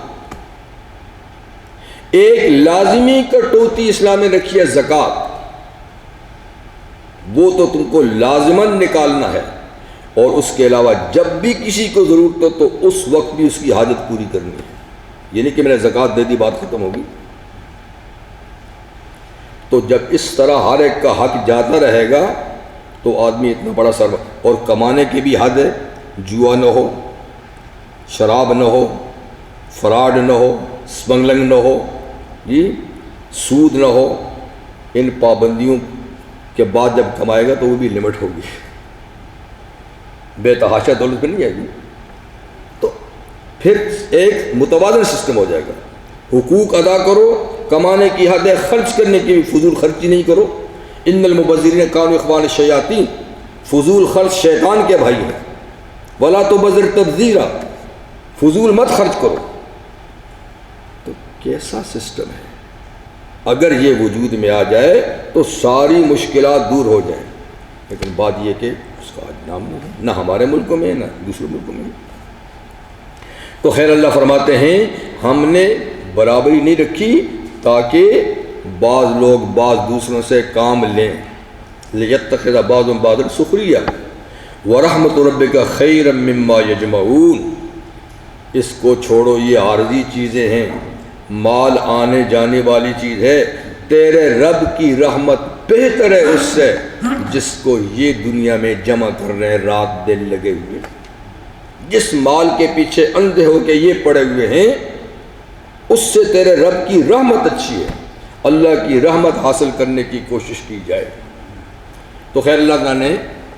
S1: ایک لازمی کٹوتی اسلام نے رکھی ہے زکوٰۃ، وہ تو تم کو لازماً نکالنا ہے، اور اس کے علاوہ جب بھی کسی کو ضرورت ہو تو اس وقت بھی اس کی حاجت پوری کرنی ہے، یہ نہیں کہ میں نے زکوٰۃ دے دی بات ختم ہوگی۔ تو جب اس طرح ہر ایک کا حق جاتا رہے گا تو آدمی اتنا بڑا اور کمانے کی بھی حد ہے، جوا نہ ہو، شراب نہ ہو، فراڈ نہ ہو، اسمگلنگ نہ ہو، جی سود نہ ہو۔ ان پابندیوں کے بعد جب کمائے گا تو وہ بھی لمٹ ہوگی، بے تحاشا دولت پہ نہیں جائے گی۔ تو پھر ایک متوازن سسٹم ہو جائے گا، حقوق ادا کرو، کمانے کی حد ہے، خرچ کرنے کی بھی فضول خرچی نہیں کرو۔ ان المبذرین کانوا اخوان الشیاطین، فضول خرچ شیطان کے بھائی ہیں۔ ولا تبذر تبذیرا، فضول مت خرچ کرو۔ تو کیسا سسٹم ہے؟ اگر یہ وجود میں آ جائے تو ساری مشکلات دور ہو جائیں، لیکن بات یہ کہ اس کا نام نہیں ہے، نہ ہمارے ملکوں میں نہ دوسرے ملکوں میں۔ تو خیر اللہ فرماتے ہیں ہم نے برابری نہیں رکھی تاکہ بعض لوگ بعض دوسروں سے کام لیں، لیتخذ بعضهم بعضا سخریا ورحمت ربک خیر مما یجمعون۔ اس کو چھوڑو، یہ عارضی چیزیں ہیں، مال آنے جانے والی چیز ہے، تیرے رب کی رحمت بہتر ہے اس سے جس کو یہ دنیا میں جمع کر رہے ہیں رات دن لگے ہوئے، جس مال کے پیچھے اندھے ہو کے یہ پڑے ہوئے ہیں، اس سے تیرے رب کی رحمت اچھی ہے۔ اللہ کی رحمت حاصل کرنے کی کوشش کی جائے۔ تو خیر اللہ تعالیٰ نے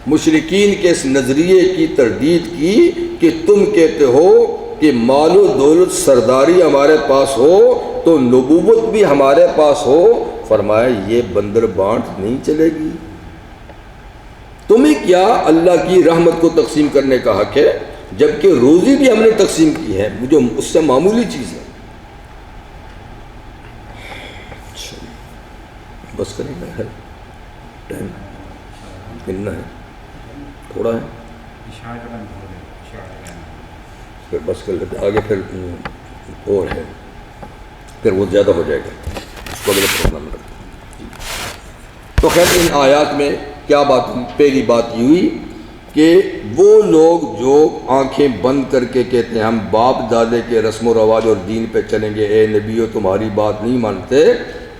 S1: مشرکین کے اس نظریے کی تردید کی کہ تم کہتے ہو کہ مال و دولت سرداری ہمارے پاس ہو تو نبوت بھی ہمارے پاس ہو، فرمایا یہ بندر بانٹ نہیں چلے گی۔ تمہیں کیا اللہ کی رحمت کو تقسیم کرنے کا حق ہے، جبکہ روزی بھی ہم نے تقسیم کی ہے، جو اس سے معمولی چیز ہے۔ بس کریں گے، ہے ٹائم کتنا ہے؟ تھوڑا ہے، پھر بس کر لیتے آگے، پھر اور ہے، پھر وہ زیادہ ہو جائے گا، اس کو اگلے پروگرام میں رکھتے ہیں۔ تو خیر ان آیات میں کیا بات، پہلی بات یہ ہوئی کہ وہ لوگ جو آنکھیں بند کر کے کہتے ہیں ہم باپ دادے کے رسم و رواج اور دین پہ چلیں گے، اے نبیو تمہاری بات نہیں مانتے،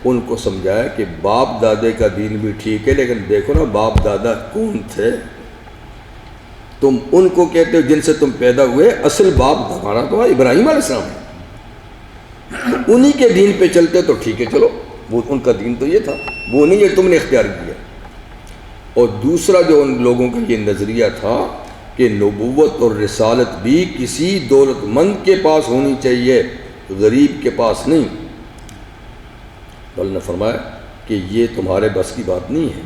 S1: ان کو سمجھایا کہ باپ دادے کا دین بھی ٹھیک ہے، لیکن دیکھو نا باپ دادا کون تھے، تم ان کو کہتے ہو جن سے تم پیدا ہوئے، اصل باپ ہمارا تو ابراہیم علیہ السلام ہے، انہی کے دین پہ چلتے تو ٹھیک ہے، چلو وہ ان کا دین تو یہ تھا، وہ نہیں ہے تم نے اختیار کیا۔ اور دوسرا جو ان لوگوں کا یہ نظریہ تھا کہ نبوت اور رسالت بھی کسی دولت مند کے پاس ہونی چاہیے، غریب کے پاس نہیں۔ اللہ نے فرمایا کہ یہ تمہارے بس کی بات نہیں ہے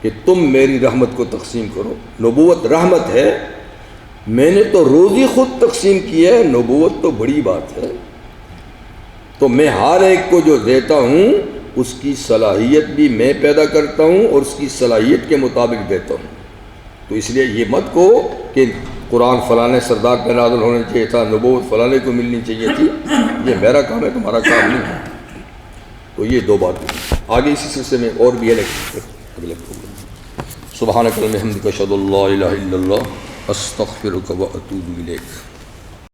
S1: کہ تم میری رحمت کو تقسیم کرو، نبوت رحمت ہے، میں نے تو روزی خود تقسیم کی ہے، نبوت تو بڑی بات ہے، تو میں ہر ایک کو جو دیتا ہوں اس کی صلاحیت بھی میں پیدا کرتا ہوں اور اس کی صلاحیت کے مطابق دیتا ہوں۔ تو اس لیے یہ مت کو کہ قرآن فلانے سردار پہ نازل ہونا چاہیے تھا، نبوت فلانے کو ملنی چاہیے تھی، یہ میرا کام ہے، تمہارا کام نہیں ہے۔ تو یہ دو باتیں آگے اسی سلسلے میں اور بھی ہے، لیکن اگلے پروگرام۔ سبحانک اللہم وبحمدک اشہد ان لا الہ الا اللہ استغفرک واتوب الیک۔